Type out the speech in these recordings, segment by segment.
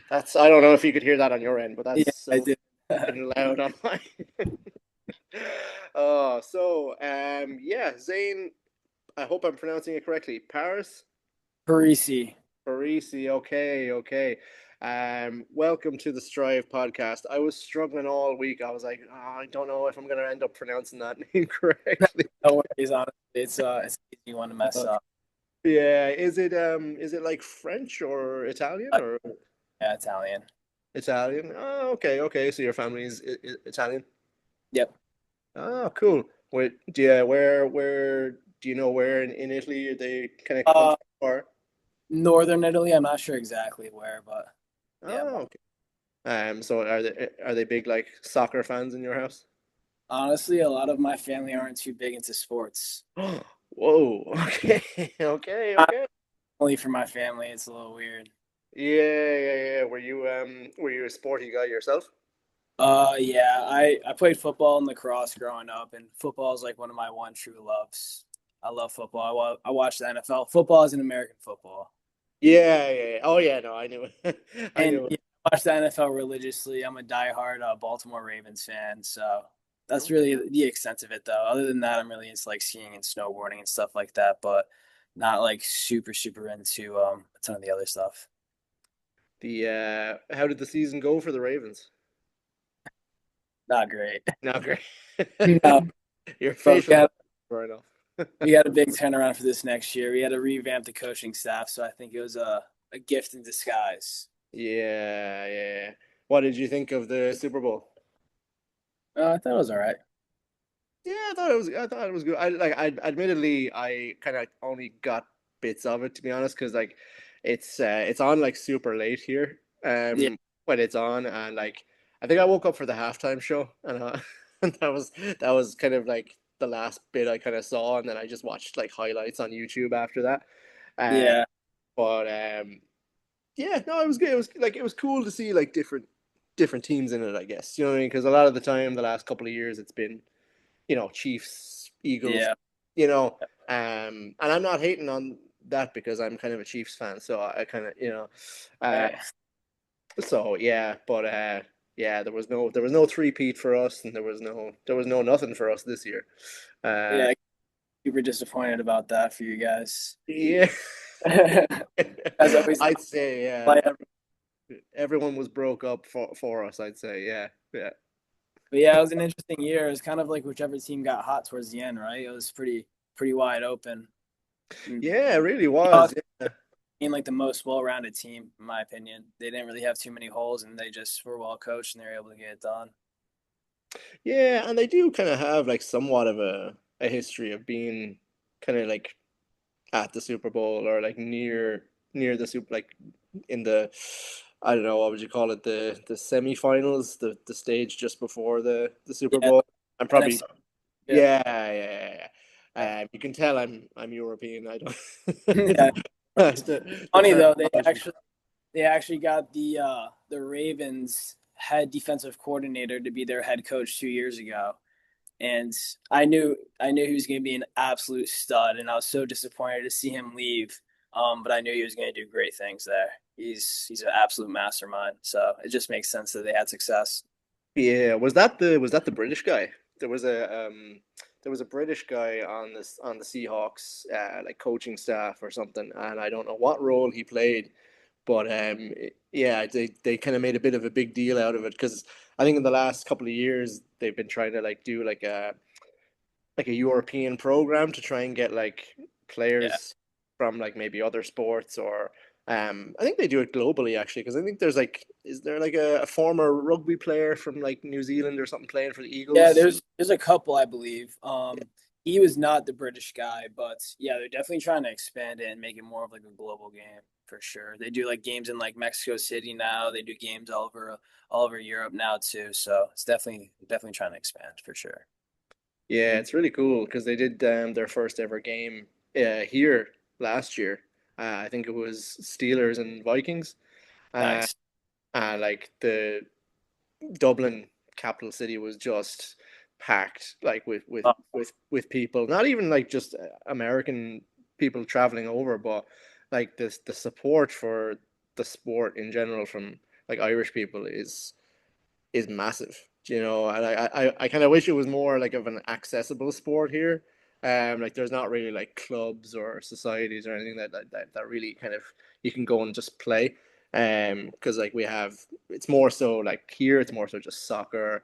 I don't know if you could hear that on your end, but Yeah, that's I so did. fucking loud on mine. Yeah, Zane, I hope I'm pronouncing it correctly. Paris? Parisi. Parisi, okay, okay. Welcome to the Strive podcast. I was struggling all week. I was like, I don't know if I'm gonna end up pronouncing that name correctly. No worries, honestly. It's an easy one to mess Uh, up. yeah, is it like French or Italian Uh, or yeah, Italian. Italian? Oh, okay, okay. So your family is Italian? Yep. Oh, cool. Where do you know where in Italy they kind of come Uh, from? Or Northern Italy. I'm not sure exactly where, but yeah. oh, okay. So are they big like soccer fans in your house? Honestly, a lot of my family aren't too big into sports. Whoa. Okay. Okay. Not Okay. only for my family, it's a little weird. Yeah, yeah, yeah. Were you a sporty guy yourself? Yeah, I played football and lacrosse growing up, and football is like one of my one true loves. I love football. I watch the NFL. Football is an American football. Yeah, yeah, yeah. Oh yeah, no, I knew it. I And knew yeah, I watch the NFL religiously. I'm a diehard Baltimore Ravens fan, so that's really the extent of it. Though, other than that, I'm really into like skiing and snowboarding and stuff like that, but not like super into a ton of the other stuff. How did the season go for the Ravens? Not great. Not great. No, Your but facial hair right enough. we got a big turnaround for this next year. We had to revamp the coaching staff, so I think it was a gift in disguise. Yeah, yeah. What did you think of the Super Bowl? I thought it was all right. Yeah, I thought it was good. I admittedly I kind of only got bits of it to be honest because like it's on like super late here Yeah, when it's on and like I think I woke up for the halftime show and and that was kind of like the last bit I kind of saw and then I just watched like highlights on YouTube after that. Uh, yeah, but Yeah, no, it was good. It was like it was cool to see like different teams in it, I guess. You know what I mean? Because a lot of the time, the last couple of years, it's been Chiefs, Eagles, yeah. you know, and I'm not hating on that because I'm kind of a Chiefs fan, so I kind of uh, so yeah, but yeah, there was no three-peat for us, and there was no nothing for us this year. Uh, Yeah, super disappointed about that for you guys. yeah, As always, I'd say yeah, but everyone was broke up for us. I'd say yeah, yeah. yeah, it was an interesting year. It was kind of like whichever team got hot towards the end, right? It was pretty wide open. And, Yeah, it really us was. Yeah. being like the most well-rounded team, in my opinion. They didn't really have too many holes, and they just were well coached, and they were able to get it done. Yeah, and they do kind of have like somewhat of a history of being kind of like at the Super Bowl or like near the Super like in the I don't know what would you call it the semifinals the stage just before the Super Yeah, Bowl. I'm probably NFC. Yeah, yeah yeah yeah. you can tell I'm European. I Yeah. don't the Funny though, terminology. they actually got the Ravens head defensive coordinator to be their head coach 2 years ago. And I knew he was going to be an absolute stud, and I was so disappointed to see him leave. But I knew he was going to do great things there. He's an absolute mastermind, so it just makes sense that they had success. Yeah, was that the British guy? There was there was a British guy on this on the Seahawks like coaching staff or something, and I don't know what role he played, but yeah, they kind of made a bit of a big deal out of it because I think in the last couple of years they've been trying to like do like a European program to try and get like Yeah, players from like maybe other sports or I think they do it globally actually because I think there's like is there like a former rugby player from like New Zealand or something playing for the yeah. Eagles? There's a couple, I believe. He was not the British guy, but yeah, they're definitely trying to expand it and make it more of like a global game for sure. They do like games in like Mexico City now. They do games all over Europe now too. So it's definitely trying to expand for sure. Yeah, it's really cool because they did their first ever game here last year. I think it was Steelers and Vikings. Uh, Nice. like the Dublin capital city was just packed like with people, not even like just American people traveling over, but like this the support for the sport in general like Irish people is massive, you know, and I kind of wish it was more like of an accessible sport here. Like there's not really like clubs or societies or anything that really kind of you can go and just play. Because like we have, it's more so like here, it's more so just soccer.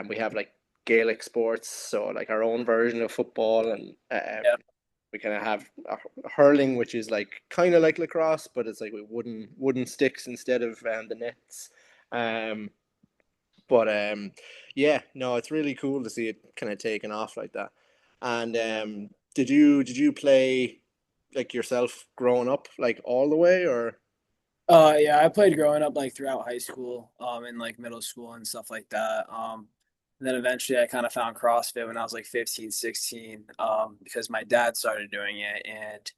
We have like Gaelic sports, so like our own version of football, and Yeah. we kind of have hurling, which is like kind of like lacrosse, but it's like with wooden sticks instead of the nets. Um, but yeah, no, it's really cool to see it kind of taken off like that. And did you play like yourself growing up, like all the way, or? Yeah, I played growing up like throughout high school, and like middle school and stuff like that. And then eventually I kind of found CrossFit when I was like 15, 16, because my dad started doing it and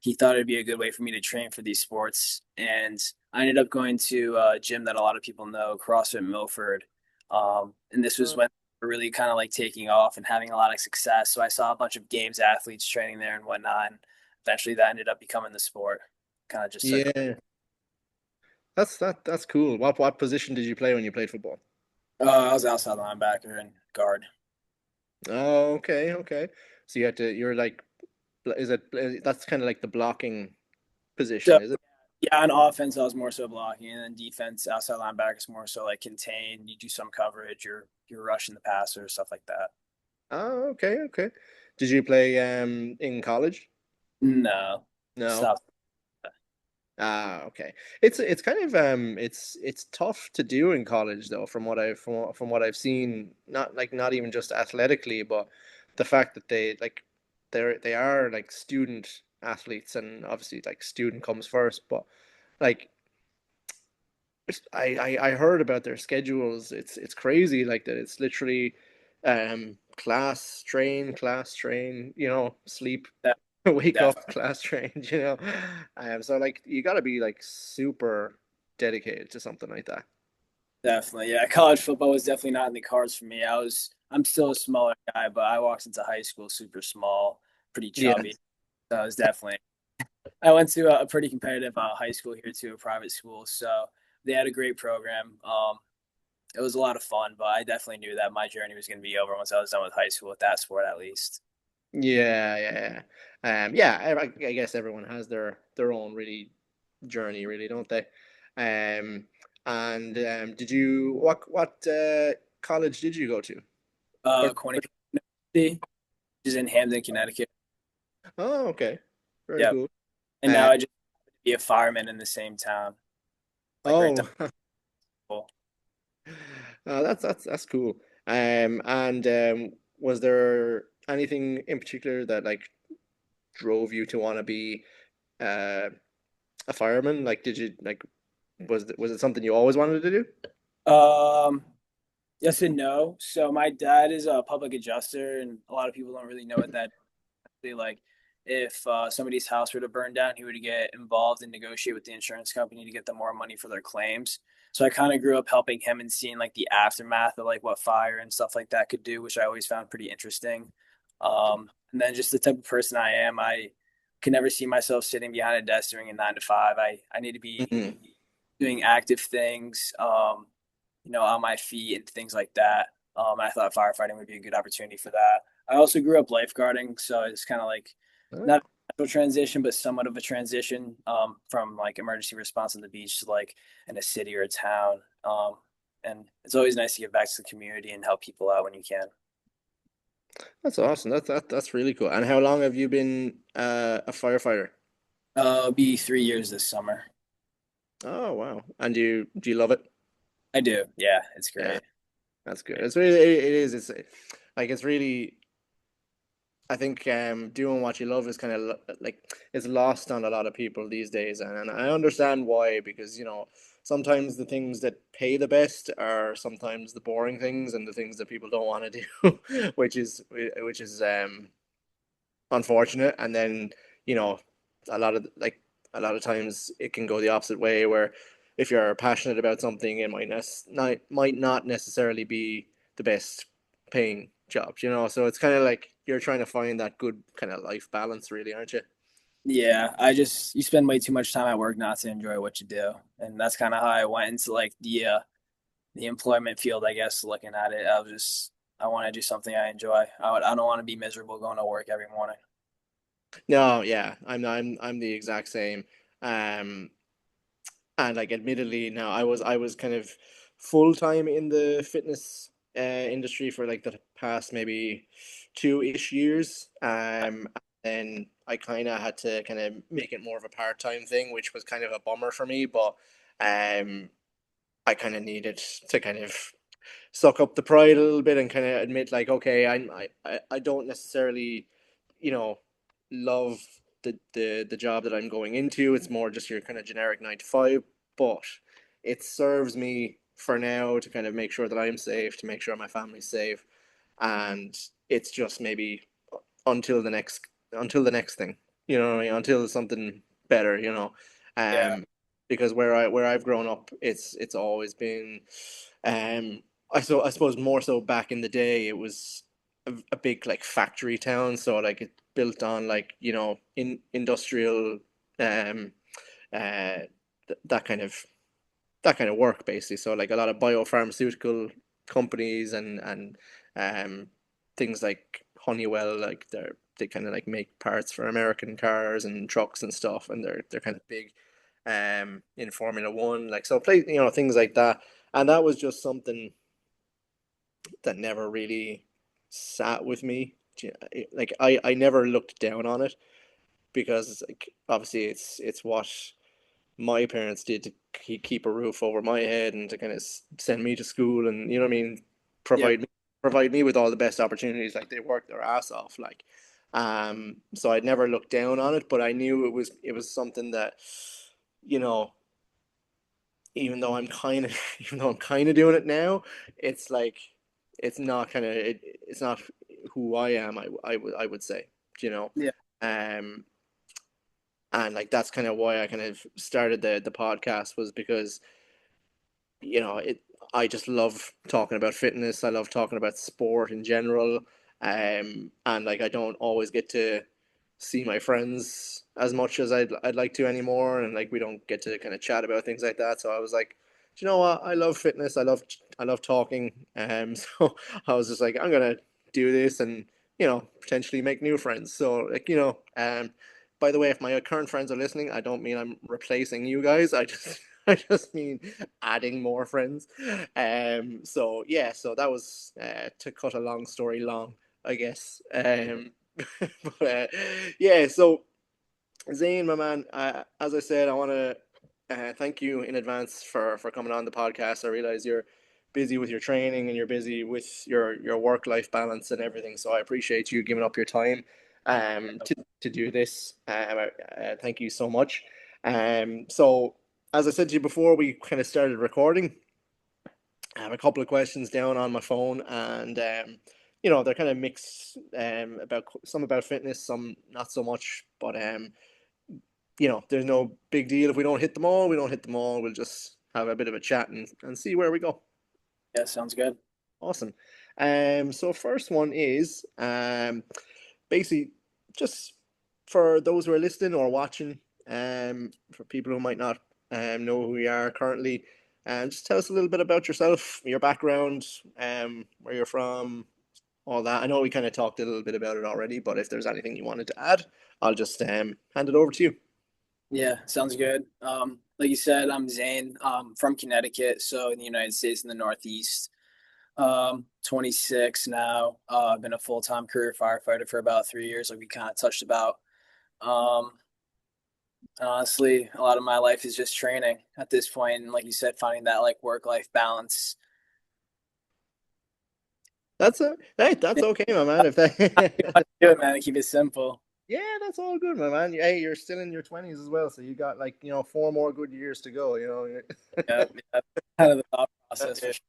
he thought it'd be a good way for me to train for these sports. And I ended up going to a gym that a lot of people know, CrossFit Milford. And this was when we were really kind of like taking off and having a lot of success. So I saw a bunch of games athletes training there and whatnot. And eventually that ended up becoming the sport. Kind of just took. Yeah, that's cool. What position did you play when you played football? I was outside linebacker and guard. Oh, okay, okay. So you're like, is it that's kind of like the blocking So position, is it? yeah, on offense, I was more so blocking, and then defense, outside linebacker is more so like contain. You do some coverage, you're rushing the passer, stuff like that. Oh, okay, okay. Did you play in college? No, No. stop. Ah, okay. It's kind of it's tough to do in college though, from what I've seen, not even just athletically, but the fact that they are like student athletes, and obviously like student comes first, but like I heard about their schedules. It's crazy like that. It's literally class train, you know, sleep, That wake def up, class train, you know. So like you got to be like super dedicated to something like that. Definitely, yeah. College football was definitely not in the cards for me. I'm still a smaller guy, but I walked into high school super small, pretty Yeah. chubby. So I was definitely. I went to a pretty competitive high school here too, a private school. So they had a great program. It was a lot of fun, but I definitely knew that my journey was going to be over once I was done with high school with that sport, at least. Yeah, yeah, yeah. Yeah, I guess everyone has their own really journey, really, don't they? And did you what college did you go to? Or, Connecticut, which is in Hamden, Connecticut. oh, okay. Very Yep. cool. And now Uh, I just be a fireman in the same town, like right down oh, the hall. that's cool. And was there anything in particular that like drove you to want to be uh a fireman? Like, did you like was it something you always wanted to do? Um, yes and no. So my dad is a public adjuster, and a lot of people don't really know what that like if somebody's house were to burn down, he would get involved and negotiate with the insurance company to get them more money for their claims. So I kind of grew up helping him and seeing like the aftermath of like what fire and stuff like that could do, which I always found pretty interesting. And then just the type of person I am, I can never see myself sitting behind a desk doing a 9 to 5. I need to be Mhm. doing active things, on my feet and things like that. I thought firefighting would be a good opportunity for that. I also grew up lifeguarding, so it's kind of like not a transition, but somewhat of a transition from like emergency response on the beach to like in a city or a town. And it's always nice to give back to the community and help people out when you can. That's awesome. That's really cool. And how long have you been a firefighter? It'll be 3 years this summer. Oh wow. And do you love it? I do. Yeah, it's Yeah, great. that's good. It's really it is. It's like it's really. I think doing what you love is kind of like it's lost on a lot of people these days, and I understand why, because you know sometimes the things that pay the best are sometimes the boring things and the things that people don't want to do, which is unfortunate. And then you know a lot of times it can go the opposite way, where if you're passionate about something, it might not necessarily be the best paying job, you know. So it's kind of like you're trying to find that good kind of life balance, really, aren't you? Yeah, you spend way too much time at work not to enjoy what you do, and that's kind of how I went into like the employment field, I guess. Looking at it, I want to do something I enjoy. I don't want to be miserable going to work every morning. No, yeah, I'm the exact same. Um, and like admittedly now I was kind of full time in the fitness industry for like the past maybe 2-ish years. And I kind of had to kind of make it more of a part-time thing, which was kind of a bummer for me, but um I kind of needed to kind of suck up the pride a little bit and kind of admit like, okay, I don't necessarily, you know, love the job that I'm going into. It's more just your kind of generic 9 to 5, but it serves me for now to kind of make sure that I'm safe, to make sure my family's safe, and it's just maybe until the next thing, you know what I mean? Until something better, you know. Yeah, Because where I've grown up, it's always been, I suppose more so back in the day, it was a big like factory town, so like it built on like, you know, in industrial, um uh that kind of work basically. So like a lot of biopharmaceutical companies and um things like Honeywell, like they kind of like make parts for American cars and trucks and stuff, and they're kind of big in Formula One, like, so play, you know, things like that. And that was just something that never really sat with me. Like I never looked down on it, because it's like obviously it's what my parents did to keep a roof over my head and to kind of send me to school, and you know what I mean, yeah, provide me with all the best opportunities. Like they worked their ass off, like, so I'd never looked down on it, but I knew it was something that, you know, even though I'm kind of even though I'm kind of doing it now, it's like it's not who I am. I would say, you know, yeah, um, and like that's kind of why I kind of started the podcast, was because, you know, I just love talking about fitness. I love talking about sport in general. And like I don't always get to see my friends as much as I'd like to anymore, and like we don't get to kind of chat about things like that. So I was like, do you know what? I love fitness. I love talking. So I was just like, I'm gonna do this and, you know, potentially make new friends. So like, you know, by the way, if my current friends are listening, I don't mean I'm replacing you guys. I just I just mean adding more friends. So yeah, so that was, to cut a long story long, I guess. But yeah, so Zane, my man, as I said, I want to thank you in advance for coming on the podcast. I realize you're busy with your training and you're busy with your work life balance and everything. So I appreciate you giving up your time to do this. Thank you so much. So as I said to you before we kind of started recording, I have a couple of questions down on my phone, and you know, they're kind of mixed, about some about fitness, some not so much, but you know, there's no big deal if we don't hit them all. We don't hit them all. We'll just have a bit of a chat and see where we go. yeah. Sounds good. Awesome. So first one is basically just for those who are listening or watching, for people who might not know who you are currently, and just tell us a little bit about yourself, your background, where you're from, all that. I know we kind of talked a little bit about it already, but if there's anything you wanted to add, I'll just hand it over to you. Yeah, sounds good. Like you said, I'm Zane. From Connecticut, so in the United States in the Northeast. 26 now. I've been a full time career firefighter for about 3 years, like we kind of touched about. Um, Honestly, a lot of my life is just training at this point, and like you said, finding that like work life balance. Hey, that's okay, my man. If You that, want to do it, man. Keep it simple. yeah, that's all good, my man. Hey, you're still in your 20s as well, so you got like, you know, 4 more good years to go. You know. Yeah, yeah. Kind of the thought process for sure.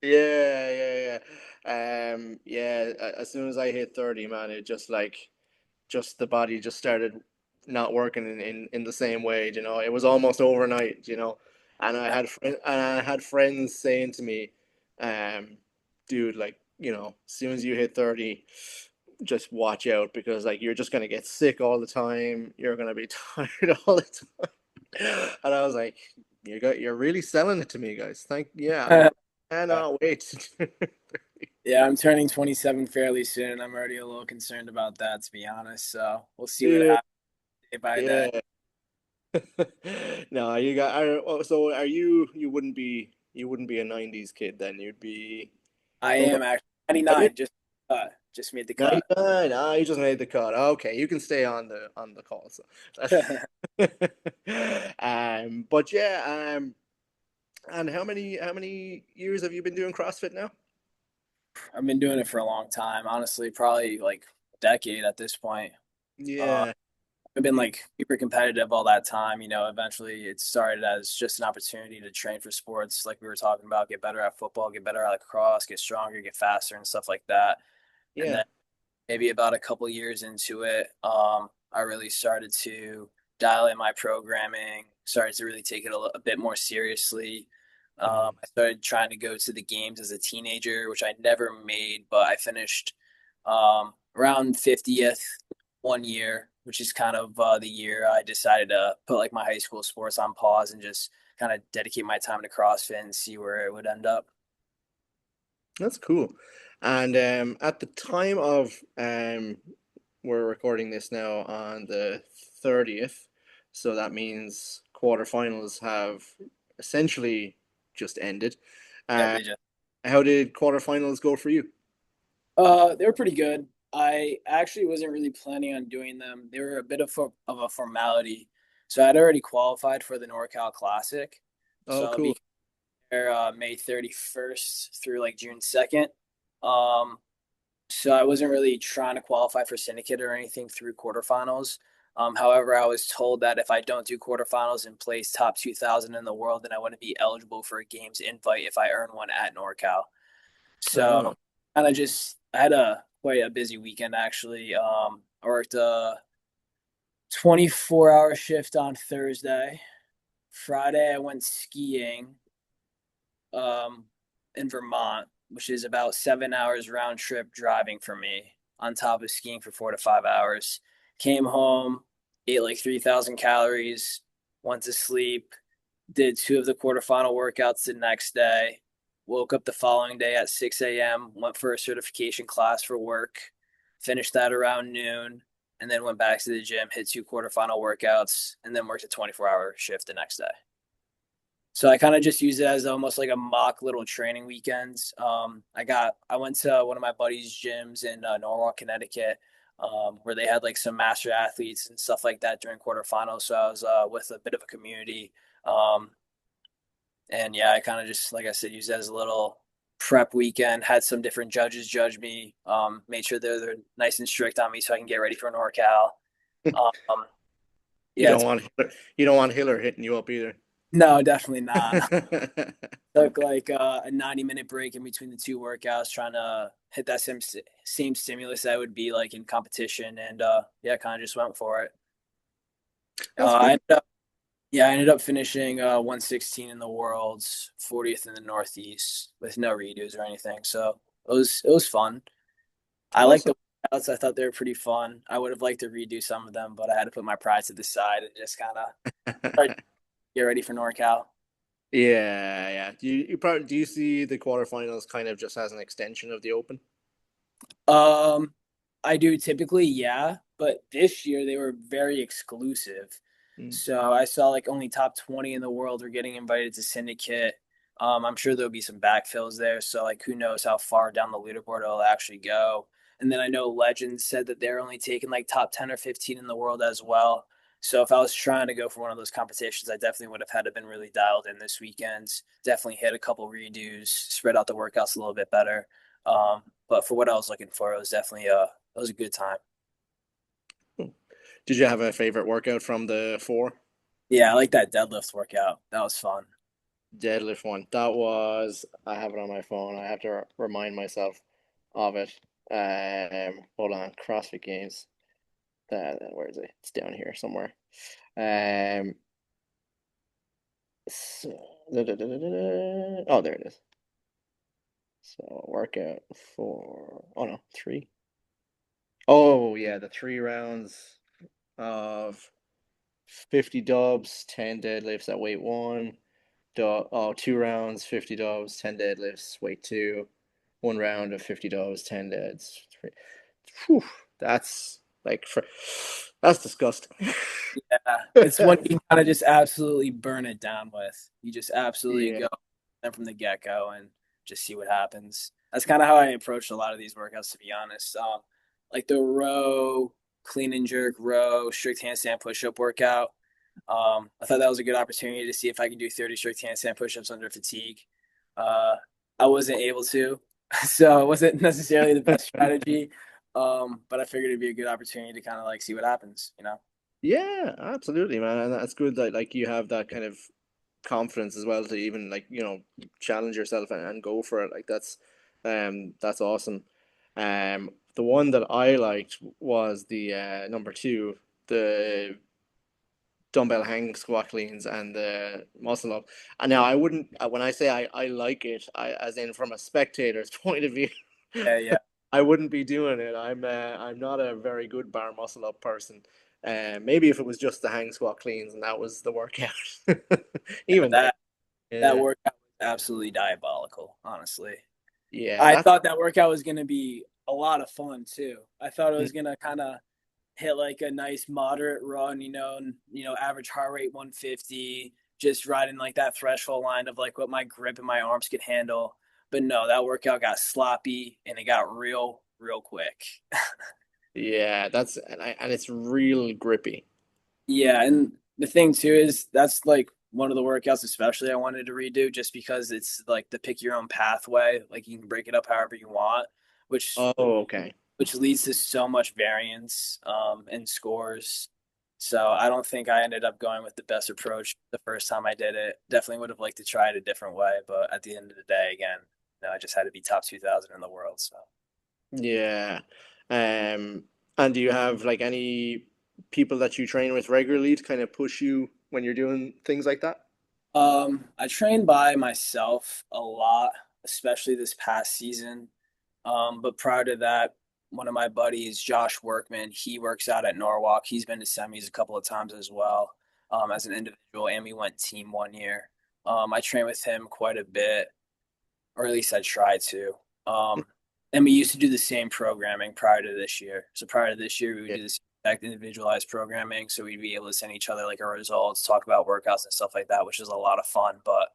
Yeah, yeah, yeah. Yeah. As soon as I hit 30, man, it just like, just the body just started not working in the same way. You know, it was almost overnight. You know, and I had friends saying to me, dude, like, you know, as soon as you hit 30, just watch out because like you're just gonna get sick all the time. You're gonna be tired all the time. And I was like, you're really selling it to me, guys. I cannot wait. Yeah, I'm turning 27 fairly soon. I'm already a little concerned about that, to be honest. So we'll see what Yeah, happens day by day. yeah. No, so are you wouldn't be a 90s kid then. You'd be I oh, am actually are you 99. Just made the cut. 99? Ah, you just made the cut. Okay, you can stay on the call. So but yeah, and how many years have you been doing CrossFit now? I've been doing it for a long time. Honestly, probably like a decade at this point. Uh, Yeah, I've been yeah, like super competitive all that time. Eventually it started as just an opportunity to train for sports, like we were talking about, get better at football, get better at lacrosse, get stronger, get faster, and stuff like that. And yeah. then maybe about a couple years into it, I really started to dial in my programming, started to really take it a bit more seriously. Mm. I started trying to go to the games as a teenager, which I never made, but I finished around 50th one year, which is kind of the year I decided to put like my high school sports on pause and just kind of dedicate my time to CrossFit and see where it would end up. That's cool. And at the time of we're recording this now on the 30th, so that means quarterfinals have essentially just ended. Yep, Uh, they just how did quarterfinals go for you? They were pretty good. I actually wasn't really planning on doing them. They were a bit of a formality. So I'd already qualified for the NorCal Classic. So Oh, I'll cool. be there May 31st through like June 2nd. Um, so I wasn't really trying to qualify for syndicate or anything through quarterfinals. However, I was told that if I don't do quarterfinals and place top 2,000 in the world, then I wouldn't be eligible for a games invite if I earn one at NorCal. So Oh, kind of just I had a quite a busy weekend actually. I worked a 24-hour shift on Thursday. Friday I went skiing um in Vermont, which is about 7 hours round trip driving for me, on top of skiing for 4 to 5 hours. Came home, ate like 3,000 calories, went to sleep, did two of the quarterfinal workouts the next day. Woke up the following day at 6 a.m., went for a certification class for work, finished that around noon, and then went back to the gym, hit two quarterfinal workouts, and then worked a 24-hour shift the next day. So I kind of just use it as almost like a mock little training weekends. I went to one of my buddies' gyms in Norwalk, Connecticut, where they had like some master athletes and stuff like that during quarterfinals. So I was with a bit of a community. Um, and yeah, I kind of just, like I said, use it as a little prep weekend. Had some different judges judge me. Made sure they're nice and strict on me so I can get ready for NorCal. Um, you yeah, don't want you don't want Hiller hitting you up either. no, definitely not. Took like a 90-minute break in between the two workouts, trying to hit that same stimulus that would be like in competition, and yeah, kind of just went for it. That's I cool. ended up Yeah, I ended up finishing 116 in the worlds, 40th in the Northeast with no redos or anything. So it was fun. I liked Awesome. the workouts. I thought they were pretty fun. I would have liked to redo some of them, but I had to put my pride to the side and just kind of get ready for NorCal. Yeah, yeah. Do you see the quarterfinals kind of just as an extension of the Open? Um, I do typically, yeah, but this year they were very exclusive. Mm. So I saw like only top 20 in the world were getting invited to Syndicate. I'm sure there'll be some backfills there. So like who knows how far down the leaderboard it'll actually go. And then I know Legends said that they're only taking like top 10 or 15 in the world as well. So if I was trying to go for one of those competitions, I definitely would have had to been really dialed in this weekend. Definitely hit a couple redos, spread out the workouts a little bit better. But for what I was looking for, it was definitely it was a good time. Did you have a favorite workout from the four? Yeah, I like that deadlift workout. That was fun. Deadlift one. I have it on my phone. I have to remind myself of it. Hold on. CrossFit Games. Where is it? It's down here somewhere. Um, so, oh, there it is. So workout for, oh no, three. Oh yeah, the 3 rounds of 50 dubs, 10 deadlifts at weight one. 2 rounds, 50 dubs, 10 deadlifts, weight two. 1 round of 50 dubs, 10 deads. Whew, that's like that's disgusting. Yeah, it's one you kind of just absolutely burn it down with. You just absolutely Yeah. go them from the get go and just see what happens. That's kind of how I approached a lot of these workouts, to be honest. Like the row, clean and jerk row, strict handstand push up workout. I thought that was a good opportunity to see if I can do 30 strict handstand push ups under fatigue. Uh, I wasn't able to, so it wasn't necessarily the best strategy. But I figured it'd be a good opportunity to kind of like see what happens, you know? Yeah, absolutely, man. And that's good that like you have that kind of confidence as well to even like, challenge yourself and go for it. Like that's awesome. The one that I liked was the number two, the dumbbell hang squat cleans and the muscle up. And now I wouldn't when I say I like it, I as in from a spectator's point of view, Yeah, yeah. I wouldn't be doing it. I'm not a very good bar muscle up person. Maybe if it was just the hang squat cleans and that was the workout. Even then, That yeah, workout was absolutely diabolical, honestly. yeah, I that's thought that workout was going to be a lot of fun too. I thought it was going to kind of hit like a nice moderate run, average heart rate 150, just riding like that threshold line of like what my grip and my arms could handle. But no, that workout got sloppy and it got real quick. yeah, and it's real grippy. Yeah, and the thing too is that's like one of the workouts especially I wanted to redo just because it's like the pick your own pathway. Like you can break it up however you want, which Oh, okay. which leads to so much variance in scores. So I don't think I ended up going with the best approach the first time I did it. Definitely would have liked to try it a different way, but at the end of the day, again, I just had to be top 2000 in the world. So Yeah. And do you have like any people that you train with regularly to kind of push you when you're doing things like that? I train by myself a lot, especially this past season. But prior to that, one of my buddies, Josh Workman, he works out at Norwalk. He's been to semis a couple of times as well, as an individual, and we went team 1 year. I train with him quite a bit, or at least I try to. Um, and we used to do the same programming prior to this year. So prior to this year, we would Yeah. do this exact individualized programming. So we'd be able to send each other like our results, talk about workouts and stuff like that, which is a lot of fun. But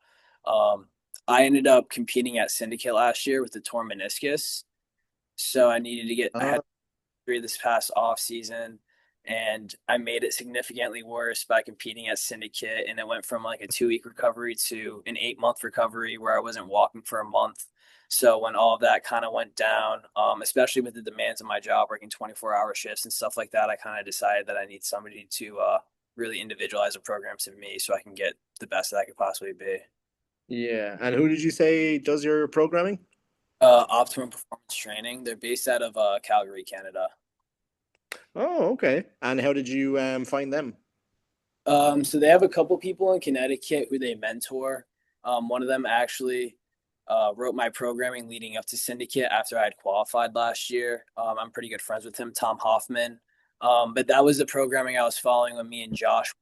I ended up competing at Syndicate last year with the torn meniscus. So I had Uh, surgery this past off season, and I made it significantly worse by competing at Syndicate. And it went from like a 2 week recovery to an 8 month recovery where I wasn't walking for a month. So when all of that kind of went down, especially with the demands of my job, working 24-hour shifts and stuff like that, I kind of decided that I need somebody to really individualize a program to me so I can get the best that I could possibly be. yeah. And who did you say does your programming? Optimum Performance Training. They're based out of Calgary, Canada. Oh, okay. And how did you find them? So they have a couple people in Connecticut who they mentor. One of them actually wrote my programming leading up to Syndicate after I had qualified last year. I'm pretty good friends with him, Tom Hoffman. But that was the programming I was following when me and Josh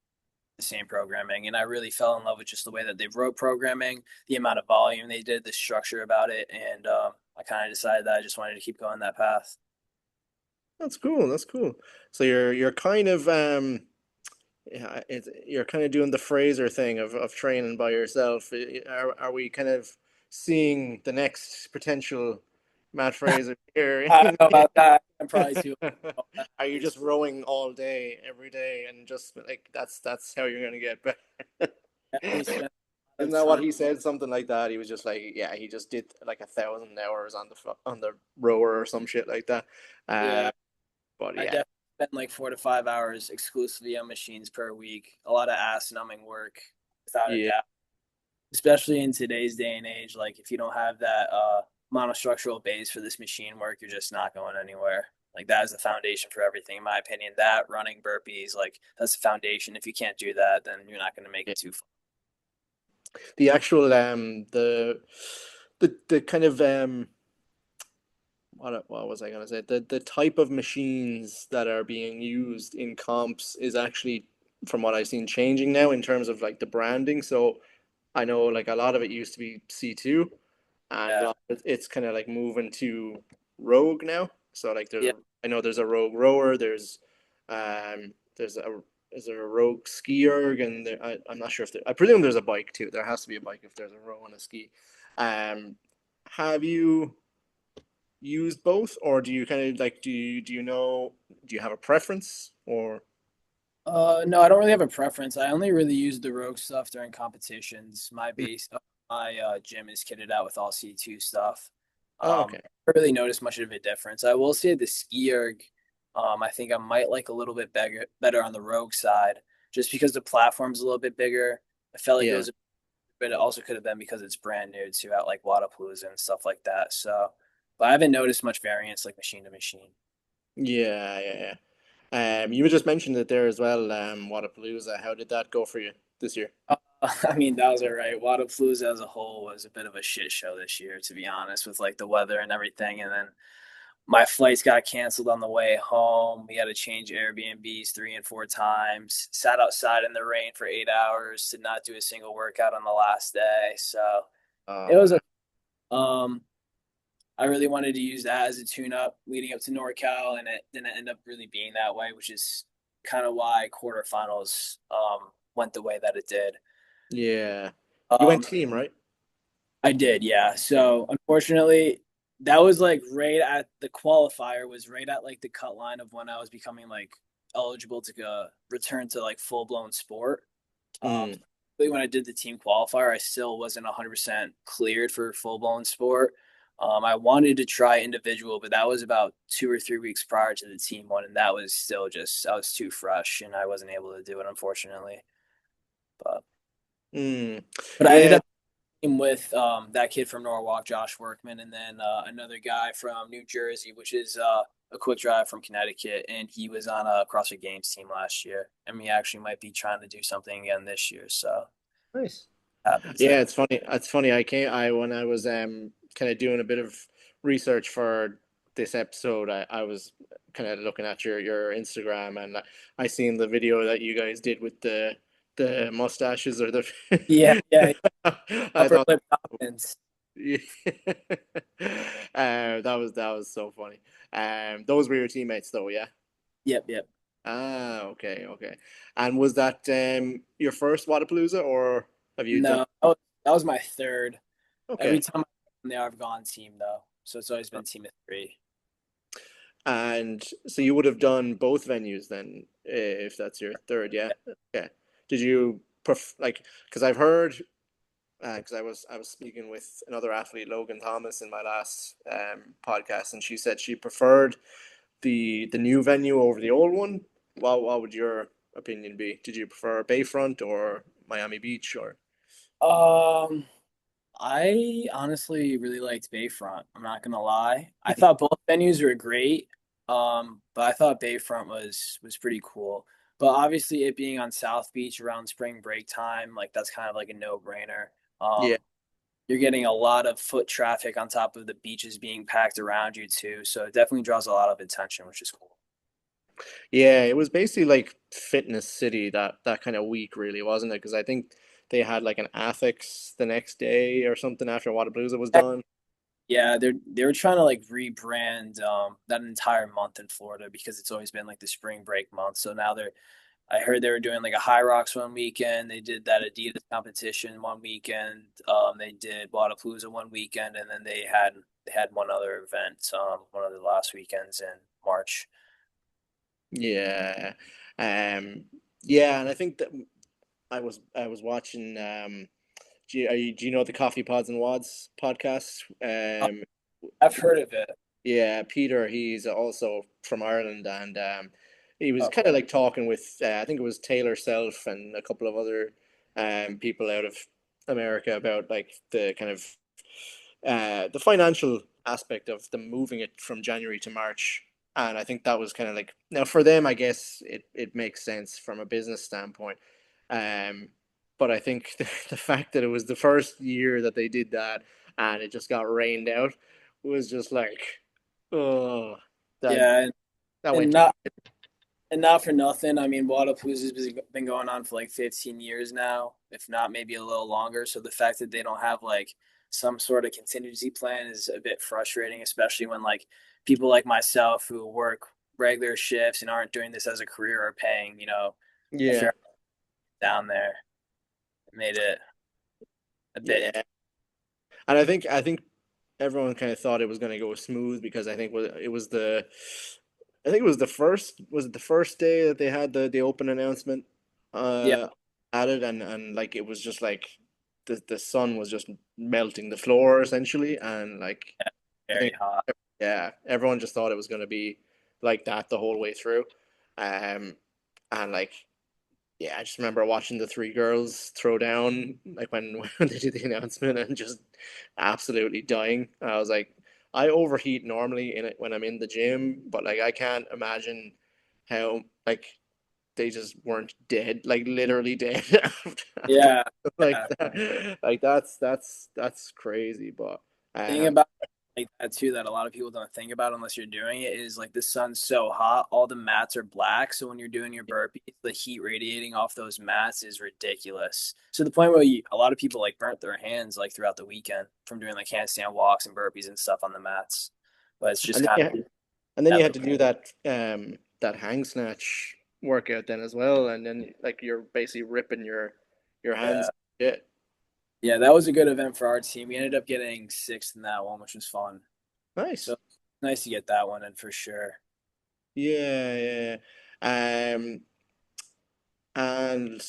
the same programming, and I really fell in love with just the way that they wrote programming, the amount of volume they did, the structure about it, and I kind of decided that I just wanted to keep going that path. That's cool. That's cool. So you're kind of yeah, you're kind of doing the Fraser thing of training by yourself. Are we kind of seeing the next potential Matt Fraser here? I don't know about that. I'm probably too. Are you just rowing all day, every day, and just like that's how you're gonna get better? Definitely spent a lot Isn't of that what time. he said? Something like that. He was just like, yeah, he just did like 1,000 hours on the rower or some shit like that. Yeah, Uh, but I yeah, definitely spent like 4 to 5 hours exclusively on machines per week. A lot of ass numbing work, without a yeah, doubt. Especially in today's day and age, like if you don't have that monostructural base for this machine work, you're just not going anywhere. Like that is the foundation for everything, in my opinion. That running burpees, like that's the foundation. If you can't do that, then you're not going to make yeah. it too far. The actual the kind of what was I gonna say? The type of machines that are being used in comps is actually, from what I've seen, changing now in terms of like the branding. So I know like a lot of it used to be C2, and Yeah, it's kind of like moving to Rogue now. So like yeah. I know there's a Rogue rower, there's a is there a Rogue skier, and I'm not sure if I presume there's a bike too. There has to be a bike if there's a row and a ski. Um, have you used both, or do you kind of like do you know do you have a preference or? No, I don't really have a preference. I only really use the Rogue stuff during competitions. My gym is kitted out with all C2 stuff. Oh, okay. I don't really notice much of a difference. I will say the ski erg, I think I might like a little bit better on the Rogue side, just because the platform's a little bit bigger. I felt like it Yeah. was, but it also could have been because it's brand new too, at like Wadapalooza and stuff like that. So, but I haven't noticed much variance like machine to machine. Yeah, yeah, yeah. You were just mentioned it there as well. Wadapalooza. How did that go for you this year? I mean, that was all right. Wadapalooza as a whole was a bit of a shit show this year, to be honest, with like the weather and everything. And then my flights got canceled on the way home. We had to change Airbnbs 3 and 4 times. Sat outside in the rain for 8 hours. Did not do a single workout on the last day. So Oh it was man. a I really wanted to use that as a tune-up leading up to NorCal, and it didn't end up really being that way, which is kind of why quarterfinals went the way that it did. Yeah. You went Um, team, right? I did, yeah. Yeah. So unfortunately, that was like right at the qualifier was right at like the cut line of when I was becoming like eligible to go return to like full blown sport. Mm. Really when I did the team qualifier, I still wasn't 100% cleared for full blown sport. I wanted to try individual, but that was about 2 or 3 weeks prior to the team one, and that was still just I was too fresh, and I wasn't able to do it unfortunately. But Mm. but I ended Yeah. up with that kid from Norwalk, Josh Workman, and then another guy from New Jersey, which is a quick drive from Connecticut, and he was on a CrossFit Games team last year, and we actually might be trying to do something again this year. So Nice. happy to. Yeah, it's funny. It's funny. I when I was kind of doing a bit of research for this episode, I was kind of looking at your Instagram, and I seen the video that you guys did with the mustaches or the Yeah, yeah, I upper thought lip confidence. yeah. That was so funny. Those were your teammates though, yeah. Yep, yep. Ah, okay, okay. And was that your first Wadapalooza, or have you done? No, that was my third. Every Okay. time I've gone team though, so it's always been team of three. And so you would have done both venues then, if that's your third, yeah. Okay. Did you like? Because I've heard, because I was speaking with another athlete, Logan Thomas, in my last podcast, and she said she preferred the new venue over the old one. What would your opinion be? Did you prefer Bayfront or Miami Beach or? Um, I honestly really liked Bayfront. I'm not gonna lie. I thought both venues were great. But I thought Bayfront was pretty cool. But obviously, it being on South Beach around spring break time, like that's kind of like a no-brainer. Yeah. You're getting a lot of foot traffic on top of the beaches being packed around you too, so it definitely draws a lot of attention, which is cool. Yeah, it was basically like Fitness City that kind of week, really, wasn't it? Because I think they had like an Athics the next day or something after Whataburger was done. Yeah, they were trying to like rebrand that entire month in Florida because it's always been like the spring break month. So now they're I heard they were doing like a High Rocks one weekend. They did that Adidas competition one weekend. They did Wadapalooza one weekend, and then they had one other event, one of the last weekends in March. Yeah, um, yeah, and I think that I was watching. Do you know the Coffee Pods and Wads podcast? I've heard of it. Yeah, Peter, he's also from Ireland, and he was Oh, kind of like talking with, I think it was Taylor Self and a couple of other people out of America about like the kind of the financial aspect of them moving it from January to March. And I think that was kind of like, now for them, I guess it makes sense from a business standpoint. Um, but I think the fact that it was the first year that they did that and it just got rained out was just like Oh, that Yeah, that and went to. not and not for nothing. I mean, Wadapalooza's been going on for like 15 years now, if not maybe a little longer. So the fact that they don't have like some sort of contingency plan is a bit frustrating, especially when like people like myself who work regular shifts and aren't doing this as a career are paying, a Yeah, fair down there. It made it a bit. yeah. And I think everyone kind of thought it was going to go smooth because I think it was the first was it the first day that they had the open announcement Yeah, uh added, and like it was just like the sun was just melting the floor essentially, and like I very think hot. yeah, everyone just thought it was going to be like that the whole way through. Um and like yeah, I just remember watching the three girls throw down like when when they did the announcement and just absolutely dying. I was like, I overheat normally in it when I'm in the gym, but like I can't imagine how like they just weren't dead, like literally dead after Yeah, like yeah. that. Like that's crazy, but Thing um about like that too that a lot of people don't think about unless you're doing it is like the sun's so hot, all the mats are black. So when you're doing your burpees, the heat radiating off those mats is ridiculous. So the point where a lot of people like burnt their hands like throughout the weekend from doing like handstand walks and burpees and stuff on the mats. But it's just and then kind you, of and then you that had to do that hang snatch workout then as well, and then like you're basically ripping your hands. yeah. Yeah, Yeah, that was a good event for our team. We ended up getting sixth in that one, which was fun. nice. So nice to get that one in for sure. Yeah, yeah. And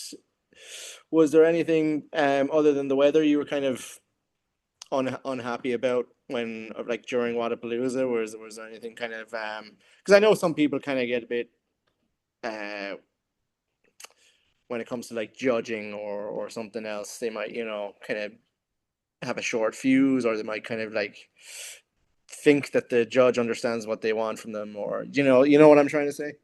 was there anything other than the weather you were kind of unhappy about when like during Wadapalooza? Was there anything kind of because I know some people kind of get a bit uh when it comes to like judging or something else, they might kind of have a short fuse, or they might kind of like think that the judge understands what they want from them, or you know what I'm trying to say.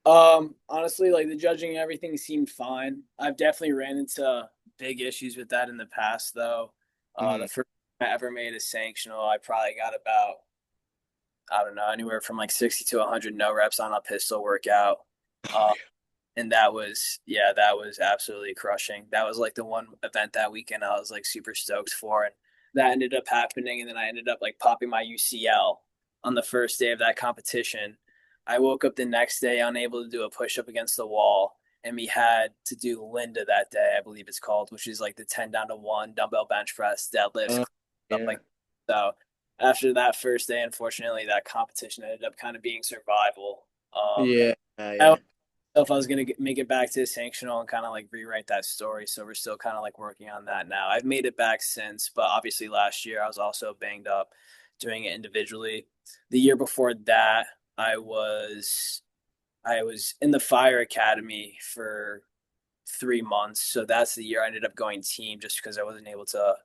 Honestly, like the judging and everything seemed fine. I've definitely ran into big issues with that in the past, though. The Mm. first time I ever made a sanctional, I probably got about, I don't know, anywhere from like 60 to 100 no reps on a pistol workout. Uh, and that was absolutely crushing. That was like the one event that weekend I was like super stoked for. And that ended up happening. And then I ended up like popping my UCL on the first day of that competition. I woke up the next day unable to do a push up against the wall. And we had to do Linda that day, I believe it's called, which is like the 10 down to one dumbbell bench press, deadlifts, Uh, stuff yeah, like that. So after that first day, unfortunately, that competition ended up kind of being survival. yeah, I yeah. if I was gonna make it back to sanctional and kind of like rewrite that story. So we're still kind of like working on that now. I've made it back since, but obviously last year I was also banged up doing it individually. The year before that, I was I was in the fire academy for 3 months. So that's the year I ended up going team just because I wasn't able to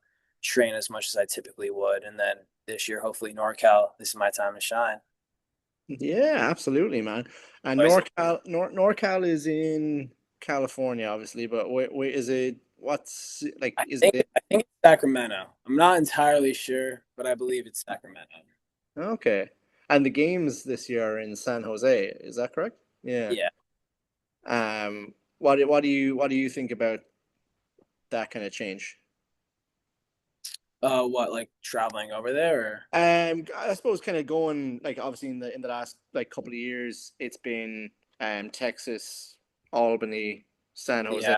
train as much as I typically would. And then this year, hopefully NorCal, this is my time to shine. Yeah, absolutely, man. And But NorCal is in California, obviously, but wait, is it what's like? Is it I think it's Sacramento. I'm not entirely sure, but I believe it's Sacramento. okay? And the games this year are in San Jose, is that correct? Yeah. Yeah. What do you think about that kind of change? What, like traveling over there or? I suppose kind of going like obviously in the last like couple of years, it's been Texas, Albany, San Jose. Yeah.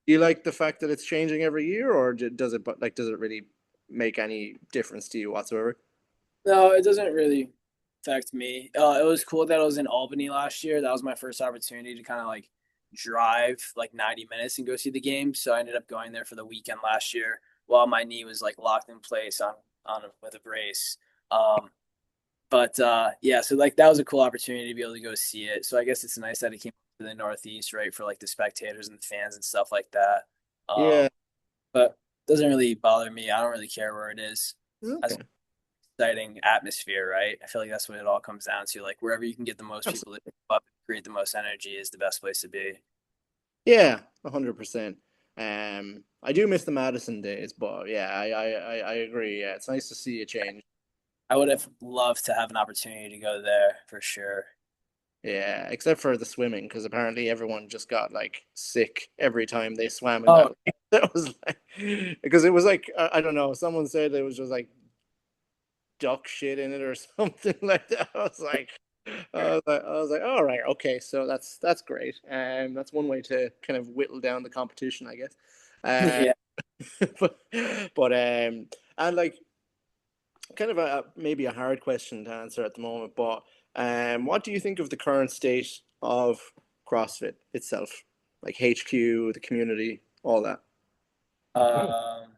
Do you like the fact that it's changing every year, or does it really make any difference to you whatsoever? No, it doesn't really affect me. It was cool that I was in Albany last year. That was my first opportunity to kind of like drive like 90 minutes and go see the game. So I ended up going there for the weekend last year while my knee was like locked in place on with a brace. Um, but yeah, so like that was a cool opportunity to be able to go see it. So I guess it's nice that it came to the Northeast, right, for like the spectators and the fans and stuff like that. Yeah. But it doesn't really bother me. I don't really care where it is, as Okay. exciting atmosphere, right? I feel like that's what it all comes down to. Like wherever you can get the most people to Absolutely. show up and create the most energy is the best place to be. Yeah, 100%. I do miss the Madison days, but yeah, I agree. Yeah, it's nice to see a change. I would have loved to have an opportunity to go there for sure. Yeah, except for the swimming, because apparently everyone just got like sick every time they swam in that. Oh, That was like, because it was like I don't know. Someone said it was just like duck shit in it or something like that. I was like, all right, okay, so that's great. That's one way to kind of whittle down the competition, I guess. Uh, yeah. but and like kind of a maybe a hard question to answer at the moment, but what do you think of the current state of CrossFit itself, like HQ, the community, all that? Um,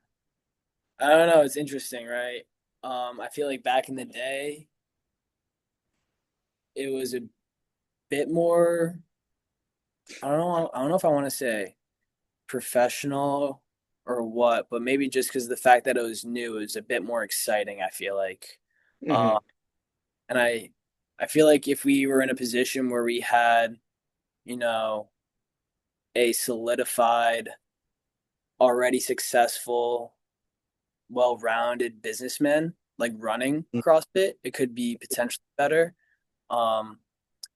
I don't know. It's interesting, right? I feel like back in the day, it was a bit more. I don't know. I don't know if I want to say professional or what, but maybe just because the fact that it was new, it was a bit more exciting. I feel like, Hmm. um, and I feel like if we were in a position where we had, you know, a solidified, already successful, well-rounded businessman like running CrossFit, it could be potentially better. Um,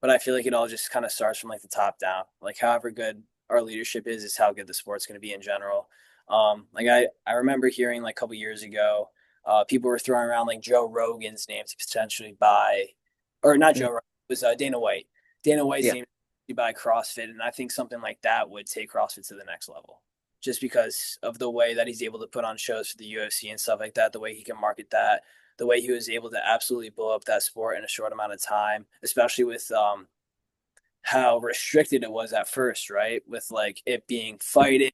but I feel like it all just kind of starts from like the top down. Like however good our leadership is how good the sport's going to be in general. Like I remember hearing like a couple years ago, people were throwing around like Joe Rogan's name to potentially buy, or not Joe Rogan, it was Dana White. Dana White's Yeah. name to buy CrossFit, and I think something like that would take CrossFit to the next level. Just because of the way that he's able to put on shows for the UFC and stuff like that, the way he can market that, the way he was able to absolutely blow up that sport in a short amount of time, especially with how restricted it was at first, right? With like it being fighting,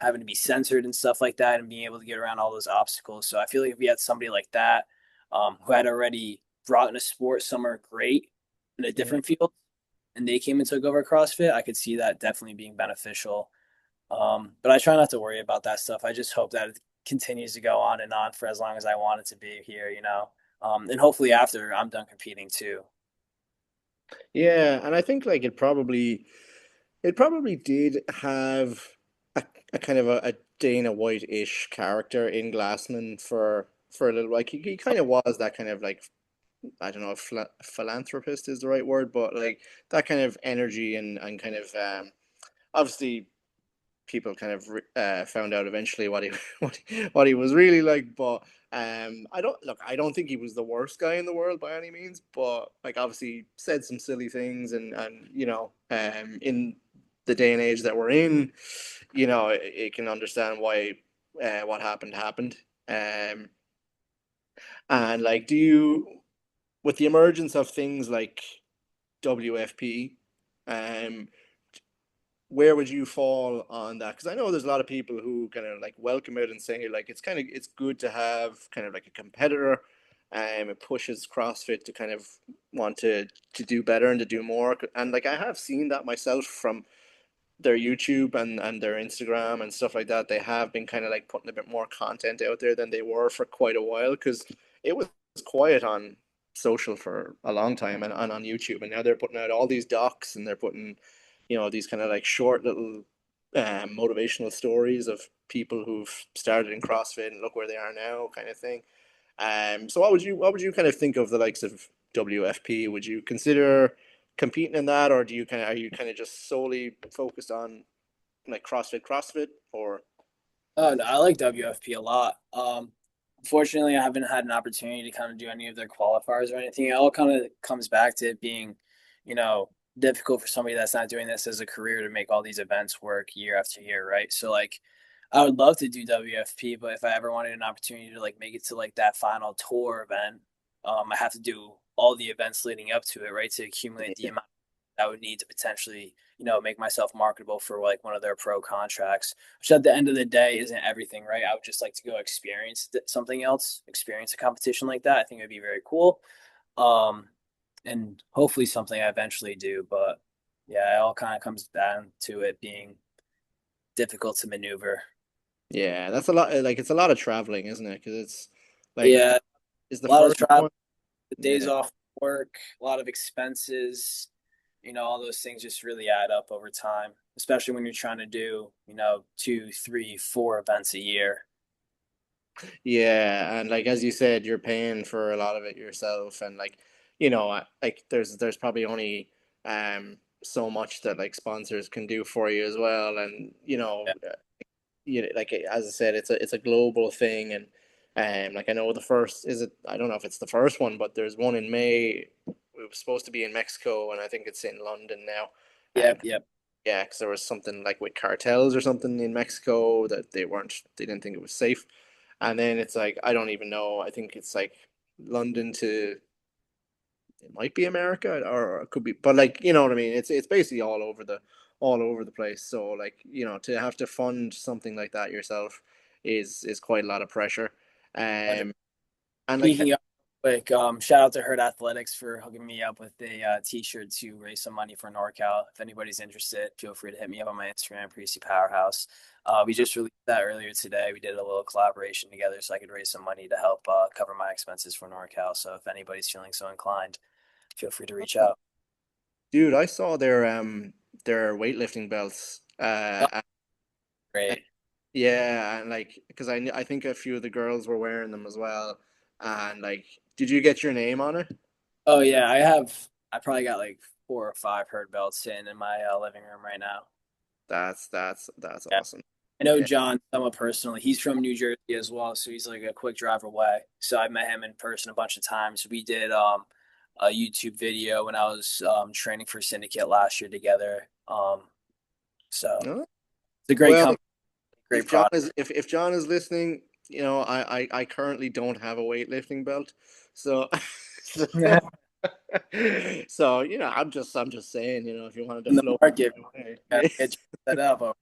having to be censored and stuff like that, and being able to get around all those obstacles. So I feel like if we had somebody like that who had already brought in a sport somewhere great in a Hmm. different field, and they came and took over CrossFit, I could see that definitely being beneficial. But I try not to worry about that stuff. I just hope that it continues to go on and on for as long as I want it to be here, you know. And hopefully after I'm done competing too. Yeah, and I think like it probably did have a, a kind of a Dana White-ish character in Glassman for a little like he kind of was that kind of like I don't know if philanthropist is the right word, but like that kind of energy and kind of obviously people kind of found out eventually what he what he was really like, but I don't think he was the worst guy in the world by any means, but like obviously said some silly things and in the day and age that we're in, it can understand why what happened. Um, and like, do you with the emergence of things like WFP, um, where would you fall on that? Because I know there's a lot of people who kind of like welcome it and say like it's good to have kind of like a competitor. It pushes CrossFit to kind of want to do better and to do more. And like I have seen that myself from their YouTube and their Instagram and stuff like that. They have been kind of like putting a bit more content out there than they were for quite a while because it was quiet on social for a long time and on YouTube. And now they're putting out all these docs and they're putting, these kind of like short little motivational stories of people who've started in CrossFit and look where they are now, kind of thing. So what would you kind of think of the likes of WFP? Would you consider competing in that, or are you kind of just solely focused on like CrossFit, or? Oh, no, I like WFP a lot. Unfortunately, I haven't had an opportunity to kind of do any of their qualifiers or anything. It all kind of comes back to it being, you know, difficult for somebody that's not doing this as a career to make all these events work year after year, right? So like, I would love to do WFP, but if I ever wanted an opportunity to like make it to like that final tour event, I have to do all the events leading up to it, right, to accumulate the amount I would need to potentially, make myself marketable for like one of their pro contracts, which at the end of the day isn't everything, right? I would just like to go experience something else, experience a competition like that. I think it would be very cool. Um, and hopefully something I eventually do. But yeah, it all kind of comes down to it being difficult to maneuver. Yeah, that's a lot. Like it's a lot of traveling, isn't it? Because it's like Yeah, is the a lot of first travel, one. the days Yeah. off work, a lot of expenses, all those things just really add up over time, especially when you're trying to do, 2, 3, 4 events a year. Yeah, and like as you said, you're paying for a lot of it yourself, and like like there's probably only so much that like sponsors can do for you as well, and Yeah, like as I said, it's a global thing, and like I know the first is it I don't know if it's the first one, but there's one in May. It was supposed to be in Mexico, and I think it's in London now. yep, yep. Yeah, because there was something like with cartels or something in Mexico that they didn't think it was safe. And then it's like, I don't even know. I think it's like London to, it might be America or it could be, but like, you know what I mean? It's basically all over the place. So like, to have to fund something like that yourself is quite a lot of pressure. Um, and like, Speaking of quick, shout out to Herd Athletics for hooking me up with a t-shirt to raise some money for NorCal. If anybody's interested, feel free to hit me up on my Instagram, Priesty Powerhouse. We just released that earlier today. We did a little collaboration together so I could raise some money to help cover my expenses for NorCal. So if anybody's feeling so inclined, feel free to reach out. dude, I saw their weightlifting belts. Oh, great. Yeah, and like because I think a few of the girls were wearing them as well, and like, did you get your name on it? Oh yeah, I probably got like 4 or 5 Herd belts sitting in my living room right now. That's Yeah. awesome. I know Yeah. John somewhat personally. He's from New Jersey as well, so he's like a quick drive away. So I met him in person a bunch of times. We did a YouTube video when I was training for Syndicate last year together. So No? it's a great Well, company, great product. if John is listening, I currently don't have a weightlifting belt, so Yeah. so I'm just saying, if you wanted to In the float market, my way. gotta Yeah. get you set up.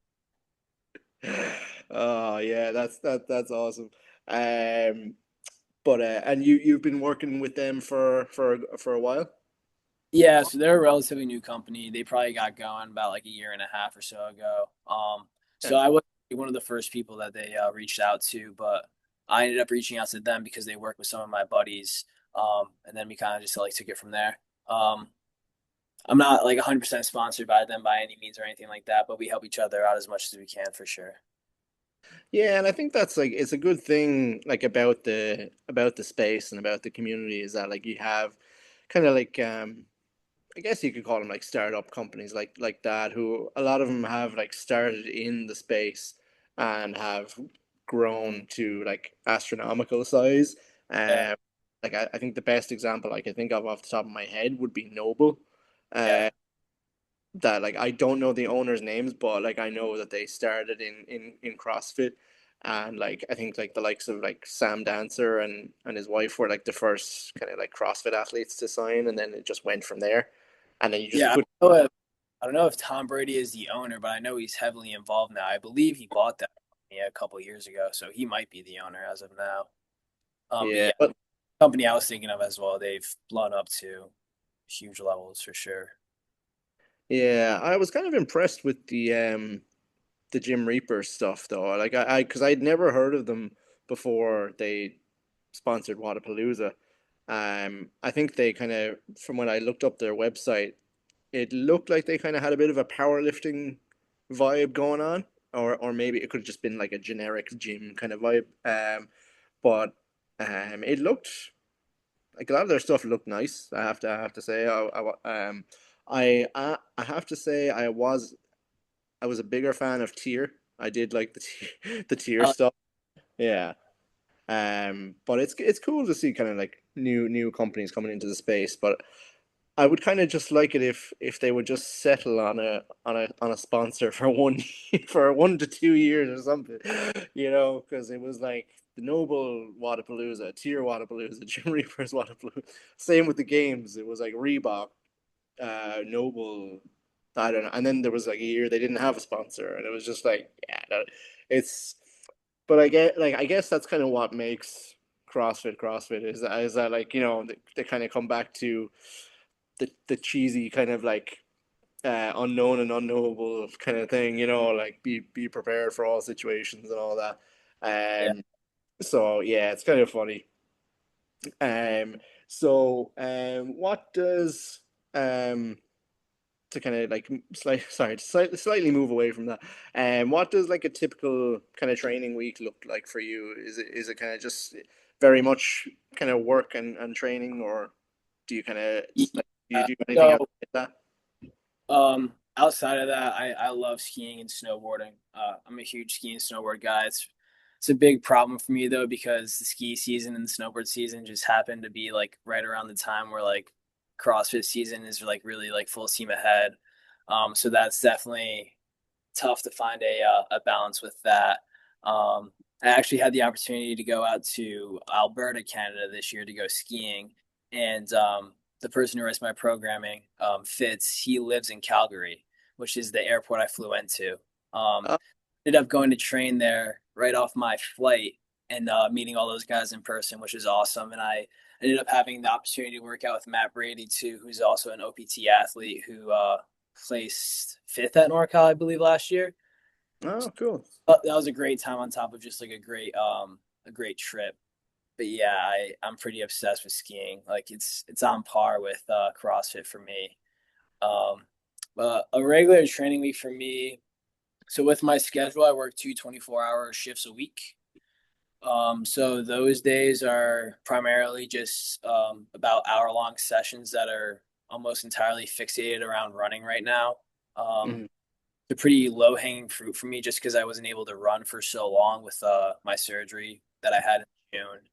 Oh yeah, that's awesome. Um, but and you've been working with them for a while? Yeah, so they're a relatively new company. They probably got going about like a year and a half or so ago. Yeah. So I was one of the first people that they reached out to, but I ended up reaching out to them because they work with some of my buddies. And then we kind of just like took it from there. Um, I'm not like 100% sponsored by them by any means or anything like that, but we help each other out as much as we can for sure. Yeah, and I think that's like it's a good thing like about the space and about the community is that like you have kind of like I guess you could call them like startup companies like that who a lot of them have like started in the space and have grown to like astronomical size. Yeah, Um, like I think the best example I can think of off the top of my head would be Noble. yeah, Uh, that like I don't know the owners' names, but like I know that they started in CrossFit, and like I think like the likes of like Sam Dancer and his wife were like the first kind of like CrossFit athletes to sign, and then it just went from there, and then you just yeah. could. I don't know if Tom Brady is the owner, but I know he's heavily involved now. I believe he bought that company a couple of years ago, so he might be the owner as of now. But Yeah, yeah, but company I was thinking of as well, they've blown up to huge levels for sure. yeah, I was kind of impressed with the Jim Reaper stuff though. Like because I'd never heard of them before they sponsored Wadapalooza. I think they kind of, from when I looked up their website, it looked like they kind of had a bit of a powerlifting vibe going on, or maybe it could have just been like a generic gym kind of vibe. But it looked like a lot of their stuff looked nice. I have to say, I have to say, I was a bigger fan of Tier. I did like the Tier Uh, stuff. Yeah. But it's cool to see kind of like new companies coming into the space. But I would kind of just like it if they would just settle on a sponsor for one for 1 to 2 years or something, because it was like the Noble Wadapalooza, Tier Wadapalooza, Jim Reaper's Wadapalooza. Same with the games. It was like Reebok, Noble. I don't know. And then there was like a year they didn't have a sponsor, and it was just like, yeah, it's. But I guess that's kind of what makes CrossFit is that like they kind of come back to the cheesy kind of like unknown and unknowable kind of thing, like be prepared for all situations and all that. yeah. So yeah, it's kind of funny. Um, so what does um to kind of like slightly move away from that. What does like a typical kind of training week look like for you? Is it kind of just very much kind of work and training, or do you kind of like do you Yeah. do anything So outside that? outside of that, I love skiing and snowboarding. I'm a huge ski and snowboard guy. It's a big problem for me though because the ski season and the snowboard season just happen to be like right around the time where like CrossFit season is like really like full steam ahead. So that's definitely tough to find a balance with that. I actually had the opportunity to go out to Alberta, Canada this year to go skiing, and the person who writes my programming, Fitz, he lives in Calgary, which is the airport I flew into. Um, Uh, Ended up going to train there right off my flight and meeting all those guys in person, which is awesome. And I ended up having the opportunity to work out with Matt Brady too, who's also an OPT athlete who placed fifth at NorCal, I believe, last year. oh, cool. That was a great time on top of just like a great trip. But yeah, I'm pretty obsessed with skiing. Like it's on par with CrossFit for me. Um, but a regular training week for me. So with my schedule, I work 2 24-hour shifts a week. So those days are primarily just about hour-long sessions that are almost entirely fixated around running right now. Um, Mhm. a pretty low hanging fruit for me just because I wasn't able to run for so long with my surgery that I had in June.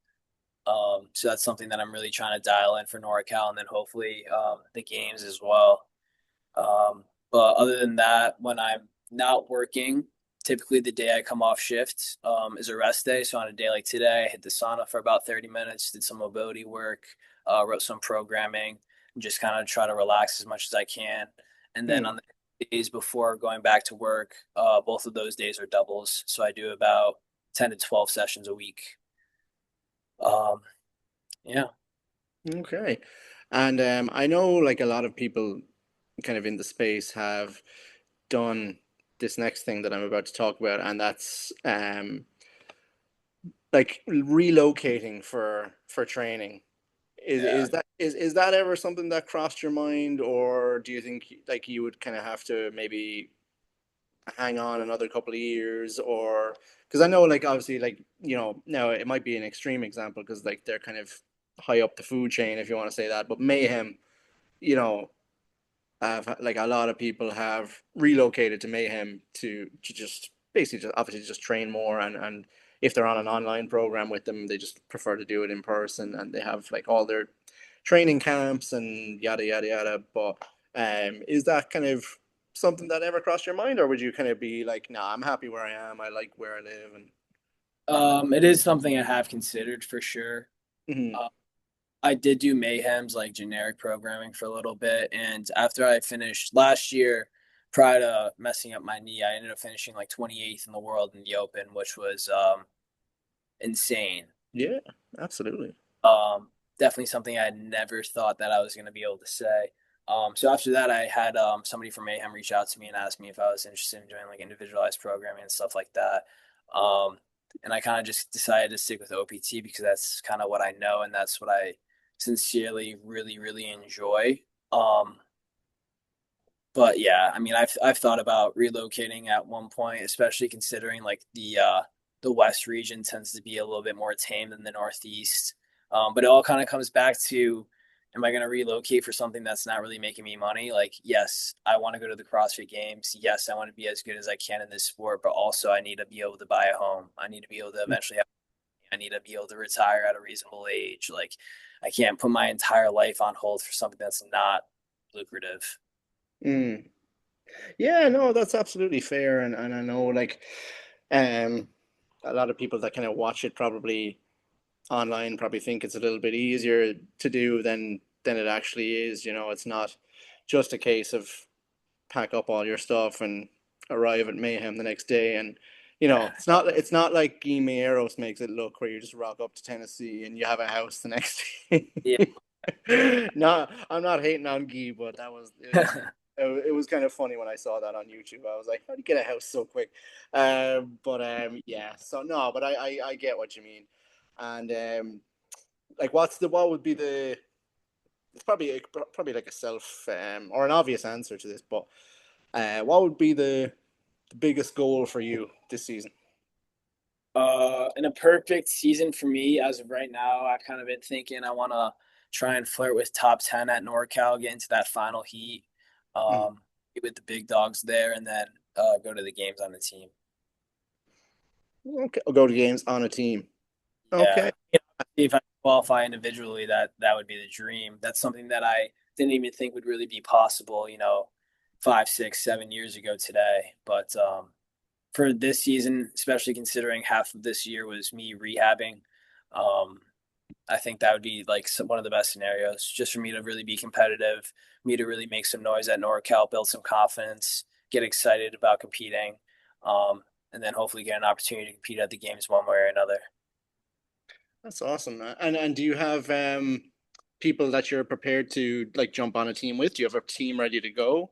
So that's something that I'm really trying to dial in for NorCal and then hopefully the games as well. But other than that, when I'm not working, typically the day I come off shift is a rest day. So on a day like today, I hit the sauna for about 30 minutes, did some mobility work, wrote some programming, and just kind of try to relax as much as I can. And then Mm. on the days before going back to work, both of those days are doubles. So I do about 10 to 12 sessions a week. Um, yeah. Okay. And I know like a lot of people kind of in the space have done this next thing that I'm about to talk about, and that's like relocating for training. Yeah. Is that ever something that crossed your mind, or do you think like you would kind of have to maybe hang on another couple of years, or because I know like obviously like now it might be an extreme example because like they're kind of high up the food chain if you want to say that, but Mayhem, you know, have like a lot of people have relocated to Mayhem to just basically just obviously just train more, and if they're on an online program with them they just prefer to do it in person, and they have like all their training camps and yada yada yada. But is that kind of something that ever crossed your mind, or would you kind of be like, nah, I'm happy where I am, I like where I live, and It is something I have considered for sure. mhm. I did do Mayhem's like generic programming for a little bit, and after I finished last year, prior to messing up my knee, I ended up finishing like 28th in the world in the Open, which was insane. Yeah, absolutely. Um, Definitely something I never thought that I was going to be able to say. So after that, I had somebody from Mayhem reach out to me and ask me if I was interested in doing like individualized programming and stuff like that. Um, and I kind of just decided to stick with OPT because that's kind of what I know and that's what I sincerely really really enjoy. Um, but yeah, I mean, I've thought about relocating at one point, especially considering like the West region tends to be a little bit more tame than the Northeast. But it all kind of comes back to, am I going to relocate for something that's not really making me money? Like, yes, I want to go to the CrossFit Games. Yes, I want to be as good as I can in this sport, but also I need to be able to buy a home. I need to be able to eventually have, I need to be able to retire at a reasonable age. Like, I can't put my entire life on hold for something that's not lucrative. Mm. Yeah, no, that's absolutely fair, and I know like um a lot of people that kind of watch it probably online probably think it's a little bit easier to do than it actually is. You know, it's not just a case of pack up all your stuff and arrive at Mayhem the next day, and it's not like Guy Meieros makes it look where you just rock up to Tennessee and you have a house the next day. Yeah. No, I'm not hating on Guy, but it was kind of funny when I saw that on YouTube. I was like, how do you get a house so quick? But yeah, so no, but I get what you mean. And like, what would be the it's probably like a self or an obvious answer to this, but what would be the biggest goal for you this season? In a perfect season for me, as of right now, I've kind of been thinking I want to try and flirt with top 10 at NorCal, get into that final heat, Mm. be with the big dogs there, and then go to the games on the team. Okay, I'll go to games on a team. Yeah. Okay. If I qualify individually, that would be the dream. That's something that I didn't even think would really be possible, 5, 6, 7 years ago today. But for this season, especially considering half of this year was me rehabbing, um, I think that would be like one of the best scenarios just for me to really be competitive, me to really make some noise at NorCal, build some confidence, get excited about competing, and then hopefully get an opportunity to compete at the games one way or another. That's awesome. And do you have people that you're prepared to like jump on a team with? Do you have a team ready to go?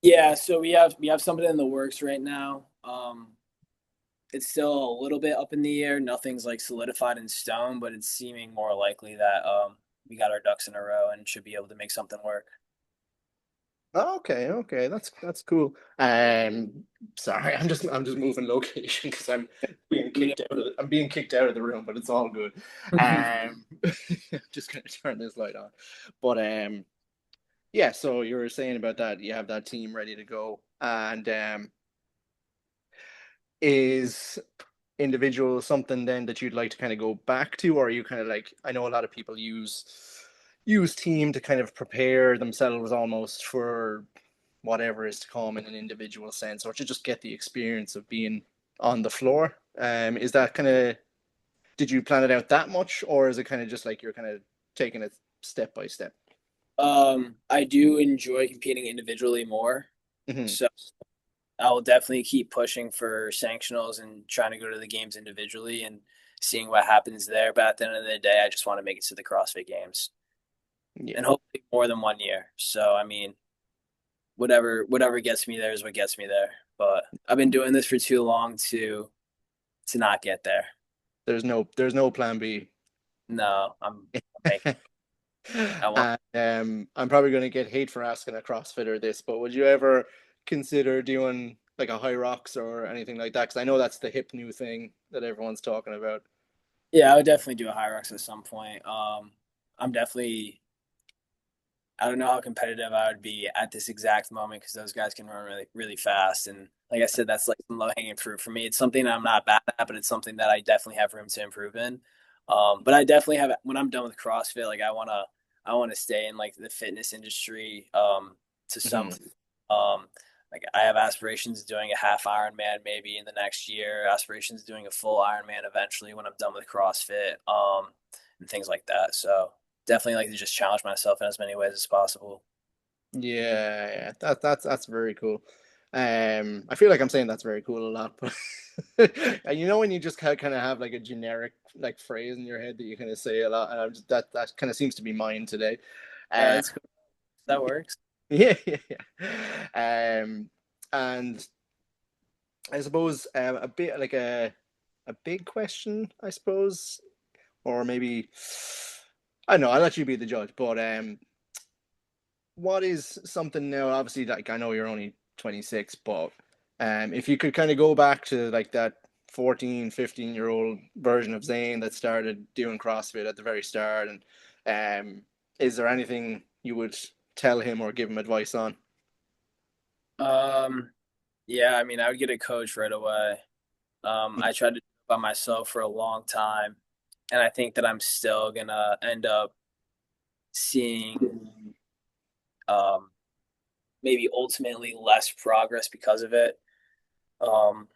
Yeah, so we have something in the works right now. It's still a little bit up in the air. Nothing's like solidified in stone, but it's seeming more likely that we got our ducks in a row and should be able to make something work. Oh, okay, okay, that's cool. Sorry, I'm just moving location because I'm being kicked out of the room, but it's all good. Um, just gonna turn this light on. But yeah. So you were saying about that. You have that team ready to go, and is individual something then that you'd like to kind of go back to, or are you kind of like, I know a lot of people use team to kind of prepare themselves almost for whatever is to come in an individual sense, or to just get the experience of being on the floor. Is that kind of, did you plan it out that much, or is it kind of just like you're kind of taking it step by step? I do enjoy competing individually more, Hmm. so I will definitely keep pushing for sanctionals and trying to go to the games individually and seeing what happens there. But at the end of the day, I just want to make it to the CrossFit Games Yeah, and hopefully more than 1 year. So I mean, whatever gets me there is what gets me there. But I've been doing this for too long to not get there. there's no plan B. No, I'm making. I want. And I'm probably going to get hate for asking a CrossFitter this, but would you ever consider doing like a high rocks or anything like that? Because I know that's the hip new thing that everyone's talking about. Yeah, I would definitely do a high rocks at some point. I'm definitely. I don't know how competitive I would be at this exact moment because those guys can run really, really fast. And like I said, that's like some low hanging fruit for me. It's something I'm not bad at, but it's something that I definitely have room to improve in. But I definitely have when I'm done with CrossFit, like I wanna stay in like the fitness industry to some Hmm. like I have aspirations of doing a half Ironman maybe in the next year, aspirations of doing a full Ironman eventually when I'm done with CrossFit, and things like that. So definitely like to just challenge myself in as many ways as possible. Yeah, yeah, that's very cool. I feel like I'm saying that's very cool a lot, but and you know when you just kind of have like a generic like phrase in your head that you kind of say a lot, and that kind of seems to be mine today. Uh, That's cool. That works. yeah, yeah, yeah. And I suppose a bit like a big question, I suppose, or maybe I don't know. I'll let you be the judge, but what is something now? Obviously, like I know you're only 26, but if you could kind of go back to like that 14, 15-year-old version of Zane that started doing CrossFit at the very start, and is there anything you would tell him or give him advice on? Um, yeah, I mean, I would get a coach right away. I tried to do it by myself for a long time, and I think that I'm still gonna end up seeing um, maybe ultimately less progress because of it. Um,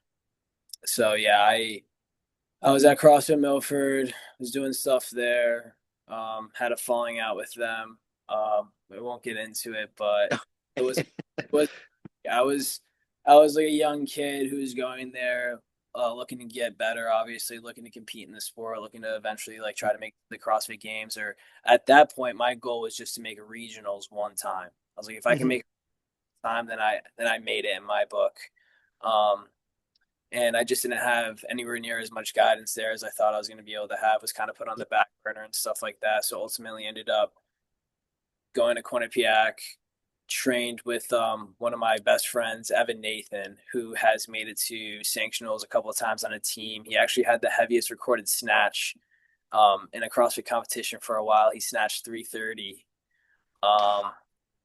so yeah, I was at CrossFit Milford, was doing stuff there, had a falling out with them. We won't get into it, but it was I was I was like a young kid who was going there, looking to get better, obviously looking to compete in the sport, looking to eventually like try to make the CrossFit Games. Or at that point, my goal was just to make regionals one time. I was like, if I can Mhm. make time, then I made it in my book. Um, and I just didn't have anywhere near as much guidance there as I thought I was going to be able to have. Was kind of put on the back burner and stuff like that. So ultimately ended up going to Quinnipiac, trained with one of my best friends, Evan Nathan, who has made it to sanctionals a couple of times on a team. He actually had the heaviest recorded snatch in a CrossFit competition for a while. He snatched 330. Oh,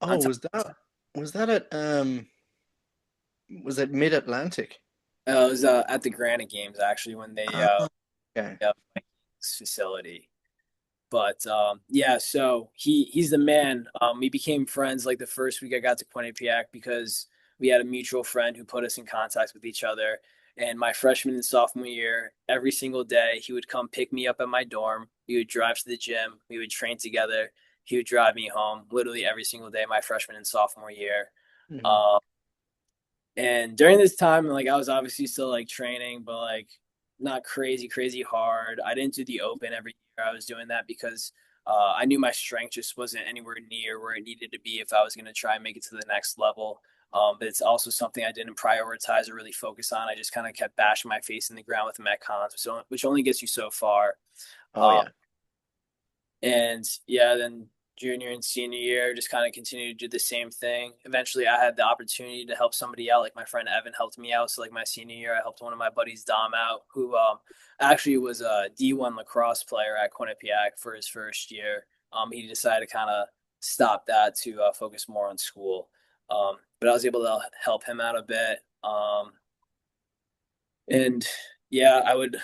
On top, was that at was it Mid Atlantic? it was at the Granite Games actually when they Ah, okay. facility. But yeah, so he's the man. We became friends like the first week I got to Quinnipiac because we had a mutual friend who put us in contact with each other. And my freshman and sophomore year, every single day, he would come pick me up at my dorm. We would drive to the gym. We would train together. He would drive me home literally every single day, my freshman and sophomore year. Hmm. Um, and during this time, like I was obviously still like training, but like not crazy hard. I didn't do the open every year. I was doing that because I knew my strength just wasn't anywhere near where it needed to be if I was going to try and make it to the next level. But it's also something I didn't prioritize or really focus on. I just kind of kept bashing my face in the ground with metcons, which only gets you so far. Oh Um, yeah. and yeah, then junior and senior year, just kind of continued to do the same thing. Eventually, I had the opportunity to help somebody out. Like my friend Evan helped me out. So, like my senior year, I helped one of my buddies, Dom, out, who actually was a D1 lacrosse player at Quinnipiac for his first year. He decided to kind of stop that to focus more on school. But I was able to help him out a bit. And yeah, I would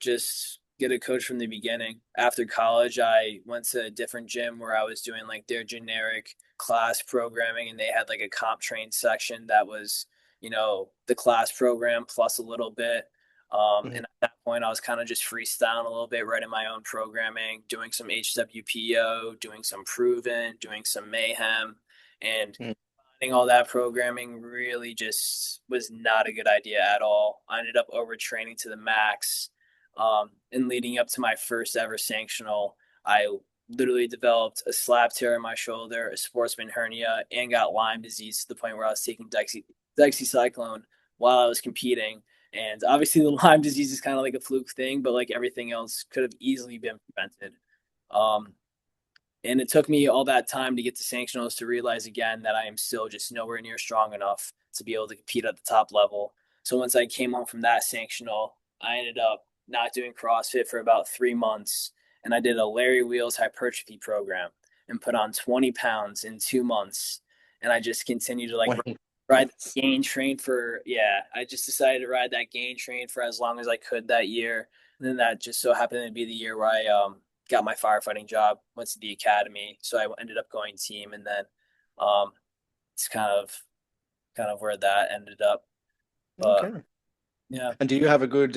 just get a coach from the beginning. After college, I went to a different gym where I was doing like their generic class programming, and they had like a comp train section that was, the class program plus a little bit. Mhm. And at that point, I was kind of just freestyling a little bit, writing my own programming, doing some HWPO, doing some proven, doing some mayhem, and Mhm. all that programming really just was not a good idea at all. I ended up overtraining to the max. And leading up to my first ever sanctional, I literally developed a slap tear in my shoulder, a sportsman hernia, and got Lyme disease to the point where I was taking dexicyclone while I was competing. And obviously, the Lyme disease is kind of like a fluke thing, but like everything else could have easily been prevented. Um, and it took me all that time to get to sanctionals to realize again that I am still just nowhere near strong enough to be able to compete at the top level. So once I came home from that sanctional, I ended up not doing CrossFit for about 3 months. And I did a Larry Wheels hypertrophy program and put on 20 pounds in 2 months. And I just continued to like Wait. ride the gain train for, yeah, I just decided to ride that gain train for as long as I could that year. And then that just so happened to be the year where I got my firefighting job, went to the academy, so I ended up going team, and then um, it's kind of where that ended up. But Okay. yeah, And do you have a good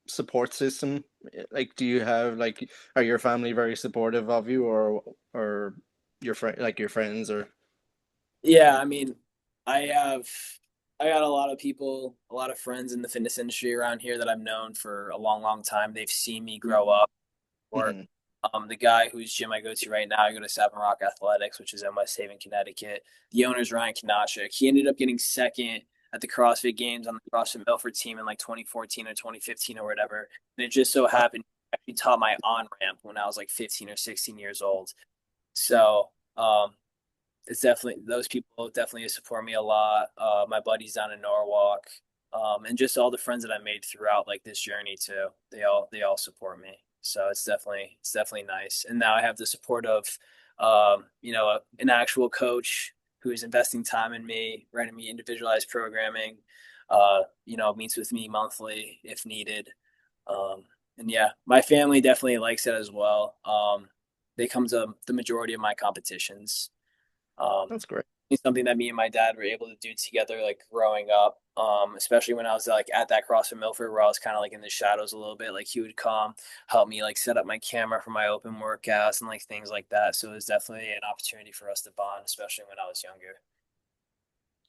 support system? Like, do you have like, are your family very supportive of you, or your friend, like your friends, or? yeah. I mean, I have I got a lot of people, a lot of friends in the fitness industry around here that I've known for a long time. They've seen me grow up. Or Hmm. the guy whose gym I go to right now, I go to Savin Rock Athletics, which is in West Haven, Connecticut. The owner's Ryan Conneticut. He ended up getting second at the CrossFit Games on the CrossFit Milford team in like 2014 or 2015 or whatever. And it just so happened he taught my on ramp when I was like 15 or 16 years old. So it's definitely those people definitely support me a lot. My buddies down in Norwalk, and just all the friends that I made throughout like this journey too. They all support me. So it's definitely nice. And now I have the support of, an actual coach who is investing time in me, writing me individualized programming. Meets with me monthly if needed. Um, and yeah, my family definitely likes it as well. They come to the majority of my competitions. Um, That's great. it's something that me and my dad were able to do together, like growing up. Especially when I was like at that CrossFit Milford, where I was kind of like in the shadows a little bit. Like he would come, help me like set up my camera for my open workouts and like things like that. So it was definitely an opportunity for us to bond, especially when I was younger.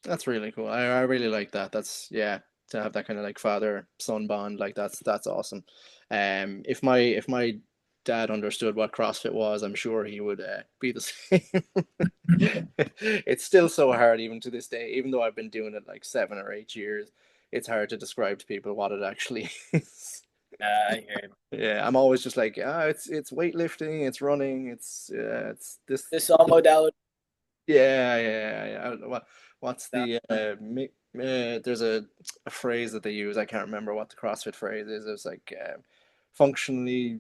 That's really cool. I really like that. That's yeah, to have that kind of like father son bond, like that's awesome. If my dad understood what CrossFit was, I'm sure he would be the same. It's still so hard even to this day, even though I've been doing it like 7 or 8 years. It's hard to describe to people what it actually is. I hear you. Yeah, I'm always just like, it's weightlifting, it's running, it's this. This all modality. Yeah. What's Uh, the there's a phrase that they use. I can't remember what the CrossFit phrase is. It's like functionally,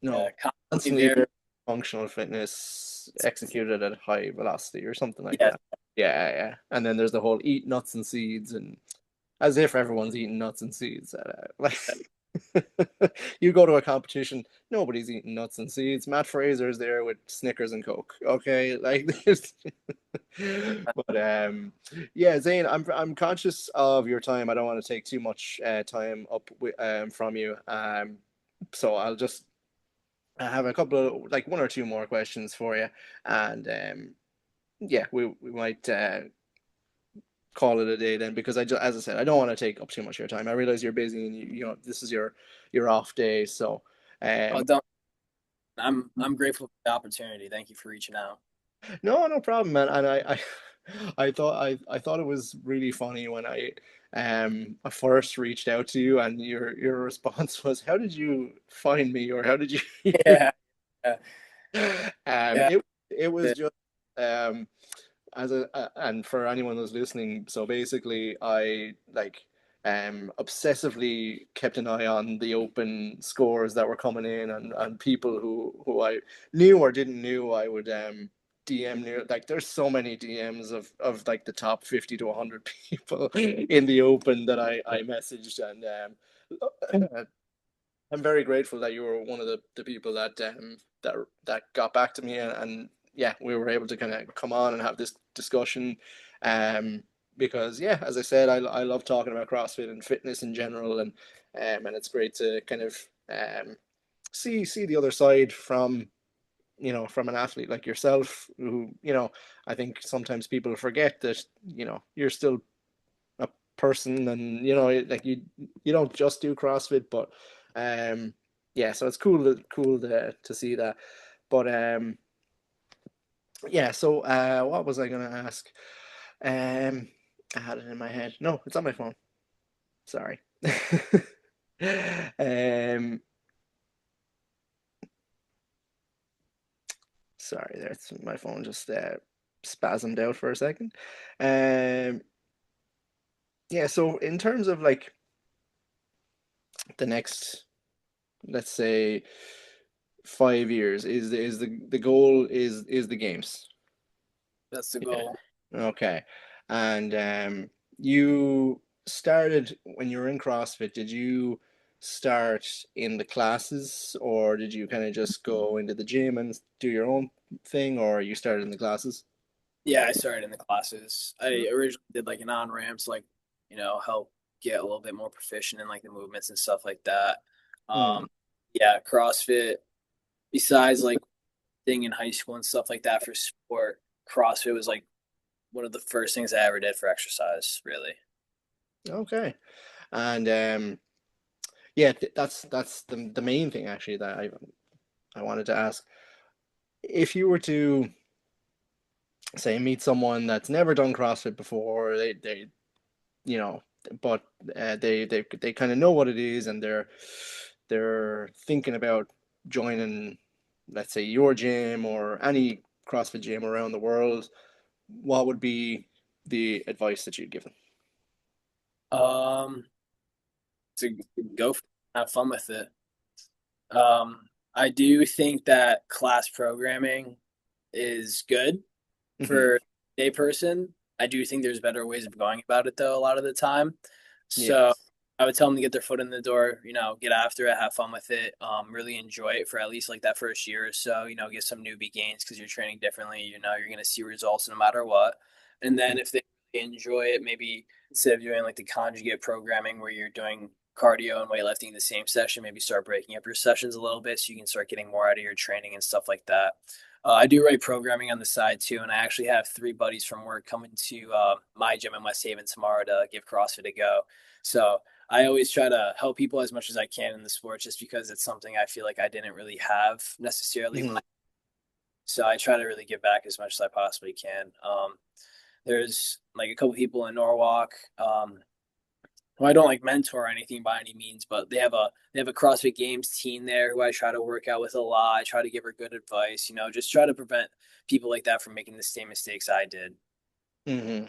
no, constantly constantly very. functional fitness executed at high velocity or something like Yes. that. Yeah. And then there's the whole eat nuts and seeds, and as if everyone's eating nuts and seeds. Like you go to a competition, nobody's eating nuts and seeds. Matt Fraser's there with Snickers and Coke. Okay, like there's. But yeah, Zane, I'm conscious of your time. I don't want to take too much time up from you. So I'll just I have a couple of like one or two more questions for you, and yeah, we might call it a day then because I just, as I said, I don't want to take up too much of your time. I realize you're busy and you know this is your off day, so Oh, um, don't. I'm grateful for the opportunity. Thank you for reaching out. no problem, man. And I thought it was really funny when I first reached out to you and your response was, "How did you find me?" or "How did you?" Yeah, yeah, yeah. It was just um and for anyone who's listening, so basically I like obsessively kept an eye on the open scores that were coming in and people who I knew or didn't knew I would DM near like there's so many DMs of like the top 50 to 100 people in the open that I messaged and I'm very grateful that you were one of the people that got back to me and yeah, we were able to kind of come on and have this discussion. Because yeah, as I said, I love talking about CrossFit and fitness in general and it's great to kind of see the other side from from an athlete like yourself who, I think sometimes people forget that, you're still a person and like you don't just do CrossFit but yeah, so it's cool to see that. But yeah, so what was I gonna ask? I had it in my head. No, it's on my phone. Sorry. um Sorry, there's my phone just spasmed out for a second. Um yeah, so in terms of like the next, let's say, 5 years, is the goal is the games. That's the Yeah. goal. Okay. And you started when you were in CrossFit, did you start in the classes or did you kind of just go into the gym and do your own thing or you started in the classes? Yeah, I started in the classes. I originally did like an on ramps, like help get a little bit more proficient in like the movements and stuff like that. Mm, Yeah, CrossFit. Besides like thing in high school and stuff like that for sport, CrossFit was like one of the first things I ever did for exercise. Really. okay. And yeah, that's the main thing actually that I wanted to ask. If you were to say meet someone that's never done CrossFit before, they you know, but they kind of know what it is, and they're thinking about joining, let's say, your gym or any CrossFit gym around the world. What would be the advice that you'd give them? Um, to go have fun with it. I do think that class programming is good Hmm. for a person. I do think there's better ways of going about it though a lot of the time. So Yes. I would tell them to get their foot in the door, get after it, have fun with it, really enjoy it for at least like that first year or so, get some newbie gains because you're training differently, you're going to see results no matter what. And then if they really enjoy it, maybe instead of doing like the conjugate programming where you're doing cardio and weightlifting in the same session, maybe start breaking up your sessions a little bit so you can start getting more out of your training and stuff like that. I do write programming on the side too, and I actually have three buddies from work coming to my gym in West Haven tomorrow to give CrossFit a go. So I always try to help people as much as I can in the sport, just because it's something I feel like I didn't really have necessarily when Hmm. so I try to really give back as much as I possibly can. There's like a couple people in Norwalk. well, I don't like mentor or anything by any means, but they have a CrossFit Games team there who I try to work out with a lot. I try to give her good advice, just try to prevent people like that from making the same mistakes I did. Hmm.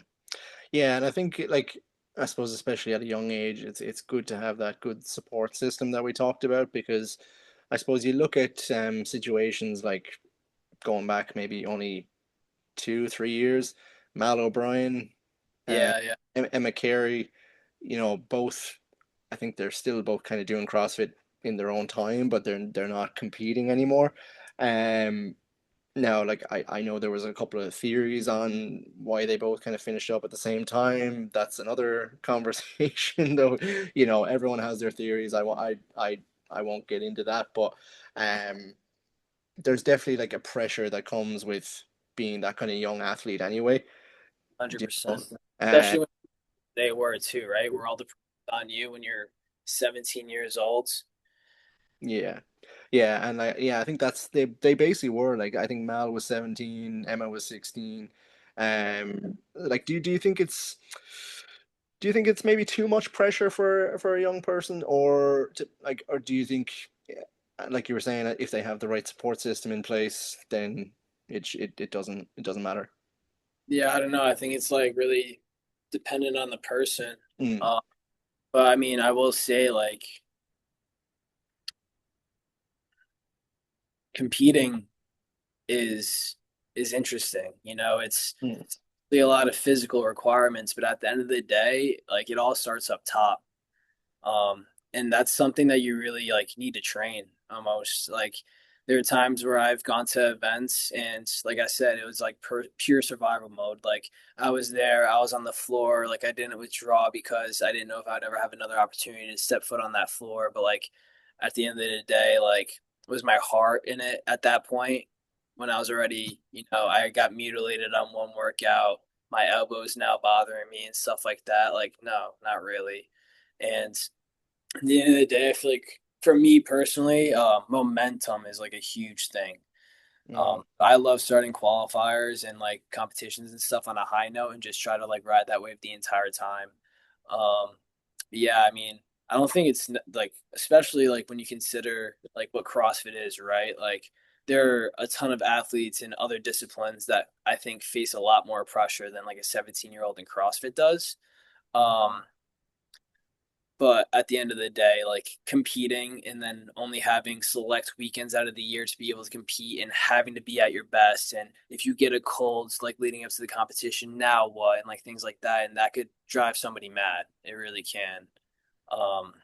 Yeah, and I think like I suppose especially at a young age, it's good to have that good support system that we talked about because I suppose you look at situations like going back maybe only 2, 3 years, Mal O'Brien, uh, Yeah, yeah, Emma Carey, both. I think they're still both kind of doing CrossFit in their own time, but they're not competing anymore. Um, Now, like I know there was a couple of theories on why they both kind of finished up at the same time. That's another conversation, though. Everyone has their theories. I won't get into that, but um, there's definitely like a pressure that comes with being that kind of young athlete anyway. hundred You know? percent. Uh, Especially when they were too, right? We're all the on you when you're 17 years old. yeah, yeah, and I think they basically were like I think Mal was 17, Emma was 16. Like do you think it's maybe too much pressure for a young person, or do you think, like you were saying, if they have the right support system in place, then it doesn't matter. Yeah, I don't know. I think it's like really dependent on the person. Mm, Uh, but I mean, I will say like competing is is interesting. mm, It's really a lot of physical requirements, but at the end of the day, like it all starts up top. And that's something that you really like need to train almost. Like there are times where I've gone to events and like I said, it was like pure survival mode. Like I was there, I was on the floor, like I didn't withdraw because I didn't know if I'd ever have another opportunity to step foot on that floor. But like at the end of the day, like was my heart in it at that point when I was already, I got mutilated on one workout, my elbow's now bothering me and stuff like that. Like, no, not really. And at the end of the day, I feel like for me personally, momentum is like a huge thing. mm, I love starting qualifiers and like competitions and stuff on a high note and just try to like ride that wave the entire time. Um, yeah, I mean, I don't think it's like, especially like when you consider like what CrossFit is, right? Like there are a ton of athletes in other disciplines that I think face a lot more pressure than like a 17-year-old in CrossFit does. Um, but at the end of the day, like competing and then only having select weekends out of the year to be able to compete and having to be at your best. And if you get a cold, like leading up to the competition, now what? And like things like that. And that could drive somebody mad. It really can. Um,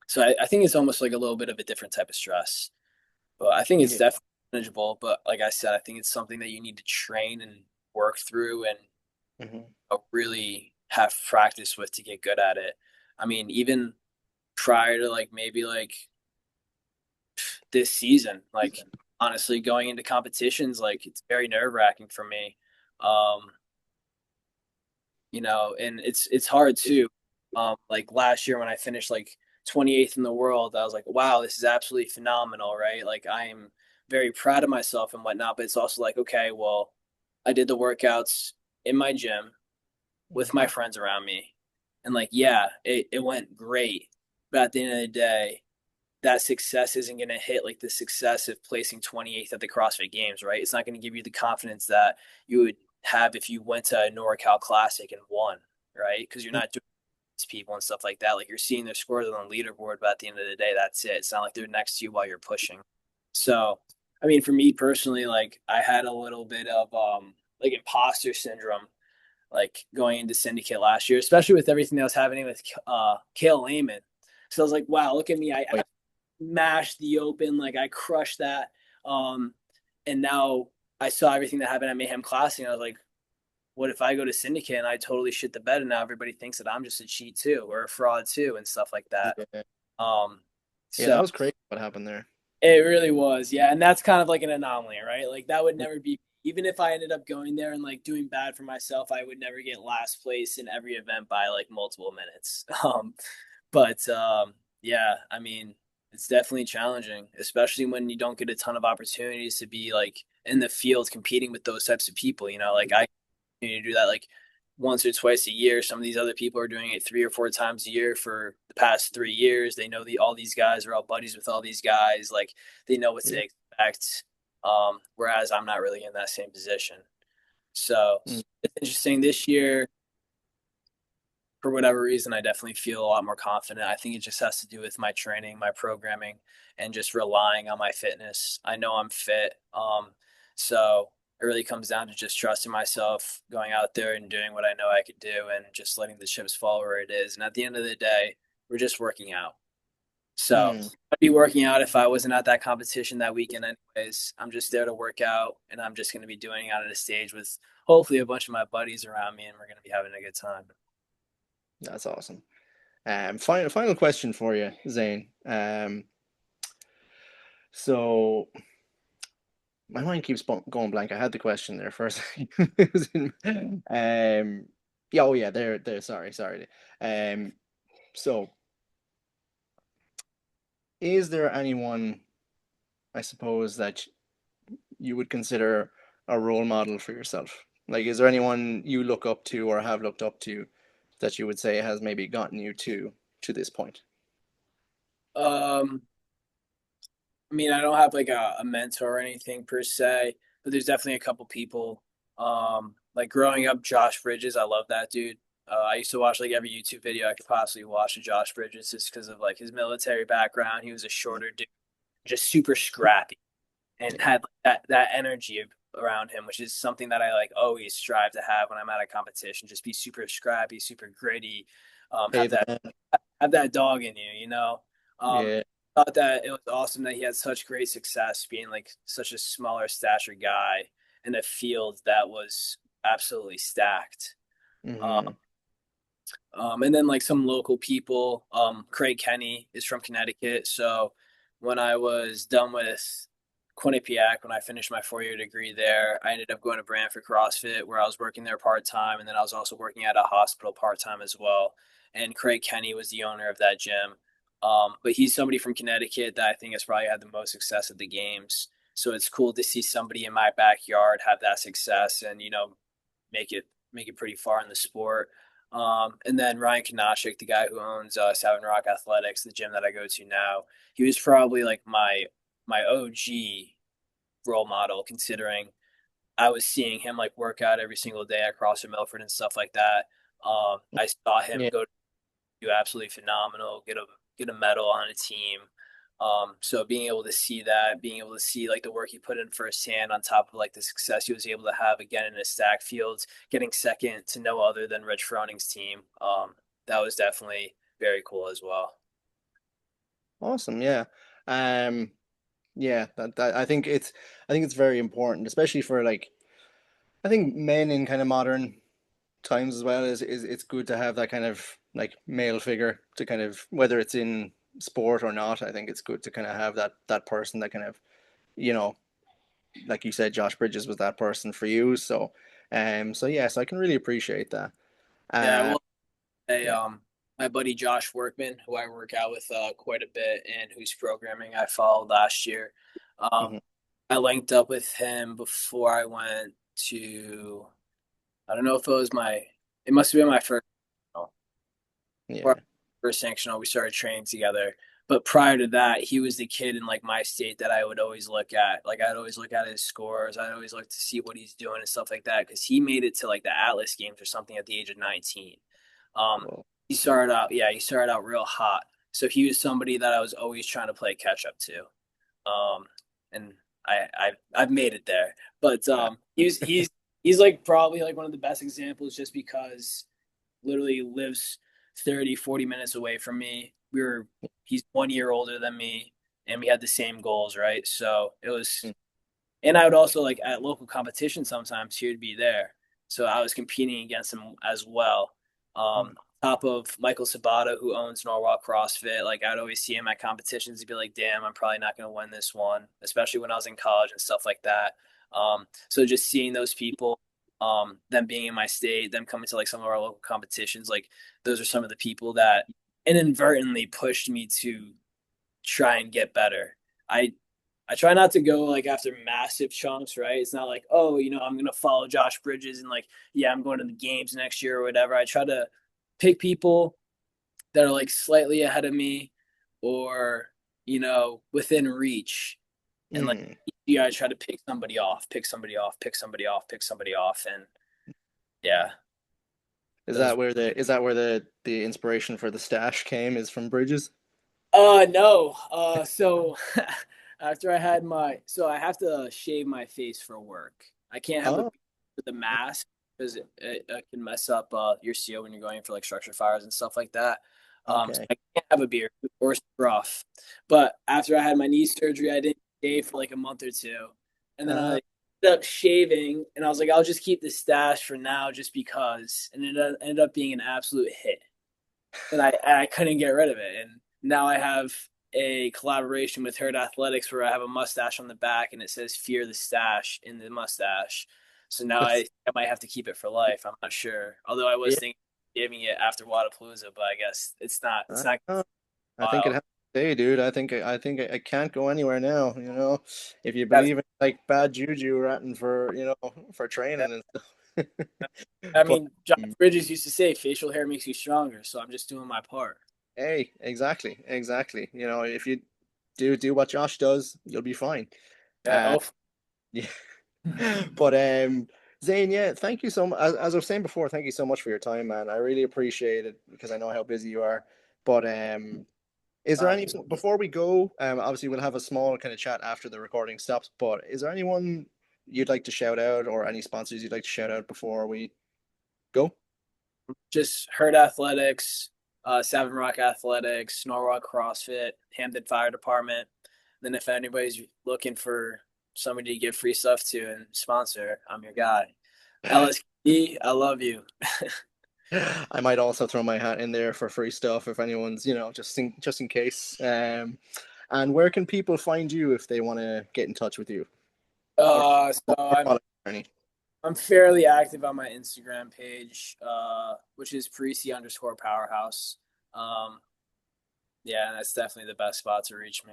so I think it's almost like a little bit of a different type of stress. But I think it's yeah. definitely manageable. But like I said, I think it's something that you need to train and work through and Hmm. really have practice with to get good at it. I mean, even prior to like maybe like this season. Like honestly, going into competitions, like it's very nerve wracking for me. Um, and it's hard too. Like last year when I finished like 28th in the world, I was like, wow, this is absolutely phenomenal, right? Like I am very proud of myself and whatnot. But it's also like, okay, well, I did the workouts in my gym with my friends around me, and like, yeah, it went great. But at the end of the day, that success isn't going to hit like the success of placing 28th at the CrossFit Games, right? It's not going to give you the confidence that you would have if you went to a NorCal Classic and won, right? Because you're not doing people and stuff like that. Like you're seeing their scores on the leaderboard, but at the end of the day, that's it. It's not like they're next to you while you're pushing. So, I mean, for me personally, like I had a little bit of like imposter syndrome, like going into Syndicate last year, especially with everything that was happening with Kale Lehman. So I was like, wow, look at me. I mashed the open, like I crushed that. Um, and now I saw everything that happened at Mayhem Classic, and I was like, what if I go to Syndicate and I totally shit the bed, and now everybody thinks that I'm just a cheat too or a fraud too and stuff like that. Yeah, Um, yeah, that so was crazy what happened there. it really was, yeah, and that's kind of like an anomaly, right? Like that would never be. Even if I ended up going there and like doing bad for myself, I would never get last place in every event by like multiple minutes. But yeah, I mean, it's definitely challenging, especially when you don't get a ton of opportunities to be like in the field competing with those types of people. Like I continue to do that. Like once or twice a year. Some of these other people are doing it 3 or 4 times a year for the past 3 years. They know all these guys are all buddies with all these guys. Like they know what to Yeah. expect. Whereas I'm not really in that same position. So Mm. it's interesting this year. For whatever reason, I definitely feel a lot more confident. I think it just has to do with my training, my programming, and just relying on my fitness. I know I'm fit. So it really comes down to just trusting myself, going out there and doing what I know I could do, and just letting the chips fall where it is. And at the end of the day, we're just working out. So Mm. I'd be working out if I wasn't at that competition that weekend, anyways. I'm just there to work out, and I'm just going to be doing it on a stage with hopefully a bunch of my buddies around me, and we're going to be having a good time. That's awesome. Final question for you, Zane. So my mind keeps going blank. I had the question there first. It was yeah, oh yeah, there. Sorry. Um, so is there anyone, I suppose, that you would consider a role model for yourself? Like, is there anyone you look up to or have looked up to that you would say has maybe gotten you to this point? Um, I mean, I don't have like a mentor or anything per se, but there's definitely a couple people. Like growing up, Josh Bridges, I love that dude. I used to watch like every YouTube video I could possibly watch of Josh Bridges just because of like his military background. He was a shorter dude, just super scrappy and Yeah. had like, that energy around him, which is something that I like always strive to have when I'm at a competition. Just be super scrappy, super gritty, Hey, the man. have that dog in you, you know. Um, Yeah. thought that it was awesome that he had such great success being like such a smaller stature guy in a field that was absolutely stacked. Um, Mm-hmm. and then like some local people, Craig Kenny is from Connecticut. So when I was done with Quinnipiac, when I finished my 4 year degree there, I ended up going to Brantford CrossFit where I was working there part time. And then I was also working at a hospital part time as well. And Craig Kenny was the owner of that gym. But he's somebody from Connecticut that I think has probably had the most success at the games. So it's cool to see somebody in my backyard have that success and, make it make it pretty far in the sport. And then Ryan Conneticut, the guy who owns Seven Rock Athletics, the gym that I go to now, he was probably like my OG role model, considering I was seeing him like work out every single day at CrossFit Milford and stuff like that. I saw him Yeah. go do absolutely phenomenal, get a medal on a team. So being able to see that, being able to see like the work he put in firsthand on top of like the success he was able to have again in his stack fields, getting second to no other than Rich Froning's team. That was definitely very cool as well. Awesome. Yeah. Um, yeah, that I think it's very important, especially for like I think men in kind of modern times as well is it's good to have that kind of like male figure to kind of whether it's in sport or not. I think it's good to kind of have that person that kind of you know like you said, Josh Bridges was that person for you. So, so yes, I can really appreciate that. Yeah, Uh, well, hey, yeah. my buddy Josh Workman, who I work out with quite a bit, and whose programming I followed last year. Um, Hmm. I linked up with him before I went to. I don't know if it was my. It must have been my first. Before Yeah. first sanctional, we started training together. But prior to that, he was the kid in like my state that I would always look at. Like I'd always look at his scores. I'd always look to see what he's doing and stuff like that because he made it to like the Atlas Games or something at the age of 19. Um, Well, he started out real hot. So he was somebody that I was always trying to play catch up to. And I've made it there. But uh, he's like probably like one of the best examples just because literally lives 30, 40 minutes away from me. He's 1 year older than me and we had the same goals, right? So it was, mm, and I would also like at local competition sometimes he would be there. So I was competing against him as well. mm, Top of Michael Sabata, who owns Norwalk CrossFit. Like I'd always see him at competitions. He'd be like, "Damn, I'm probably not going to win this one," especially when I was in college and stuff like that. So just seeing those people, them being in my state, them coming to like some of our local competitions, like those are some of the people that inadvertently pushed me to try and get better. I I try not to go like after massive chunks, right? It's not like, oh, I'm gonna follow Josh Bridges and like, yeah, I'm going to the games next year or whatever. I try to pick people that are like slightly ahead of me or, within reach. And like Mm. yeah, I try to pick somebody off, pick somebody off, pick somebody off, pick somebody off. And yeah, those Is that where the inspiration for the stash came is from Bridges? No. So after I had so I have to shave my face for work. I can't have a Oh, beard with the mask because it can mess up your CO when you're going for like structure fires and stuff like that. So okay. I can't have a beard or scruff. But after I had my knee surgery, I didn't shave for like a month or two, and then Uh, I ended up shaving, and I was like, I'll just keep the stash for now, just because, and it ended up being an absolute hit and I couldn't get rid of it. And now I have a collaboration with Herd Athletics where I have a mustache on the back and it says "Fear the Stash" in the mustache. So now I might have to keep it for life. I'm not sure. Although I was yeah. thinking of giving it after Wadapalooza, but I guess it's not Uh, I think it wild. has to stay, dude. I think I can't go anywhere now, you know. If you That's, believe in like bad juju ratting for, for yeah. training and stuff. I But mean, Josh um, Bridges used to say facial hair makes you stronger, so I'm just doing my part. hey, exactly, exactly. You know, if you do what Josh does, you'll be fine. Yeah. Uh, Oh, yeah. But Zane, yeah, thank you so much. As I was saying before, thank you so much for your time, man. I really appreciate it because I know how busy you are. But is there any before we go? Obviously we'll have a small kind of chat after the recording stops. But is there anyone you'd like to shout out, or any sponsors you'd like to shout out before we go? just Herd Athletics, Savin Rock Athletics, Norwalk CrossFit, Hampton Fire Department. Then if anybody's looking for somebody to give free stuff to and sponsor, I'm your guy. LSD, I love you. I might also throw my hat in there for free stuff if anyone's, just in case. And where can people find you if they want to get in touch with you or So follow your journey? I'm fairly active on my Instagram page, which is Parisi_powerhouse. Um, yeah, that's definitely the best spot to reach me.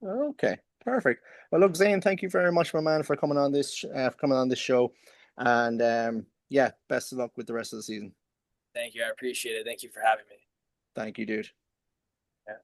Okay, perfect. Well, look, Zane, thank you very much, my man, for coming on this show, and yeah, best of luck with the rest of the season. Thank you. I appreciate it. Thank you for having me. Thank you, dude. Yeah.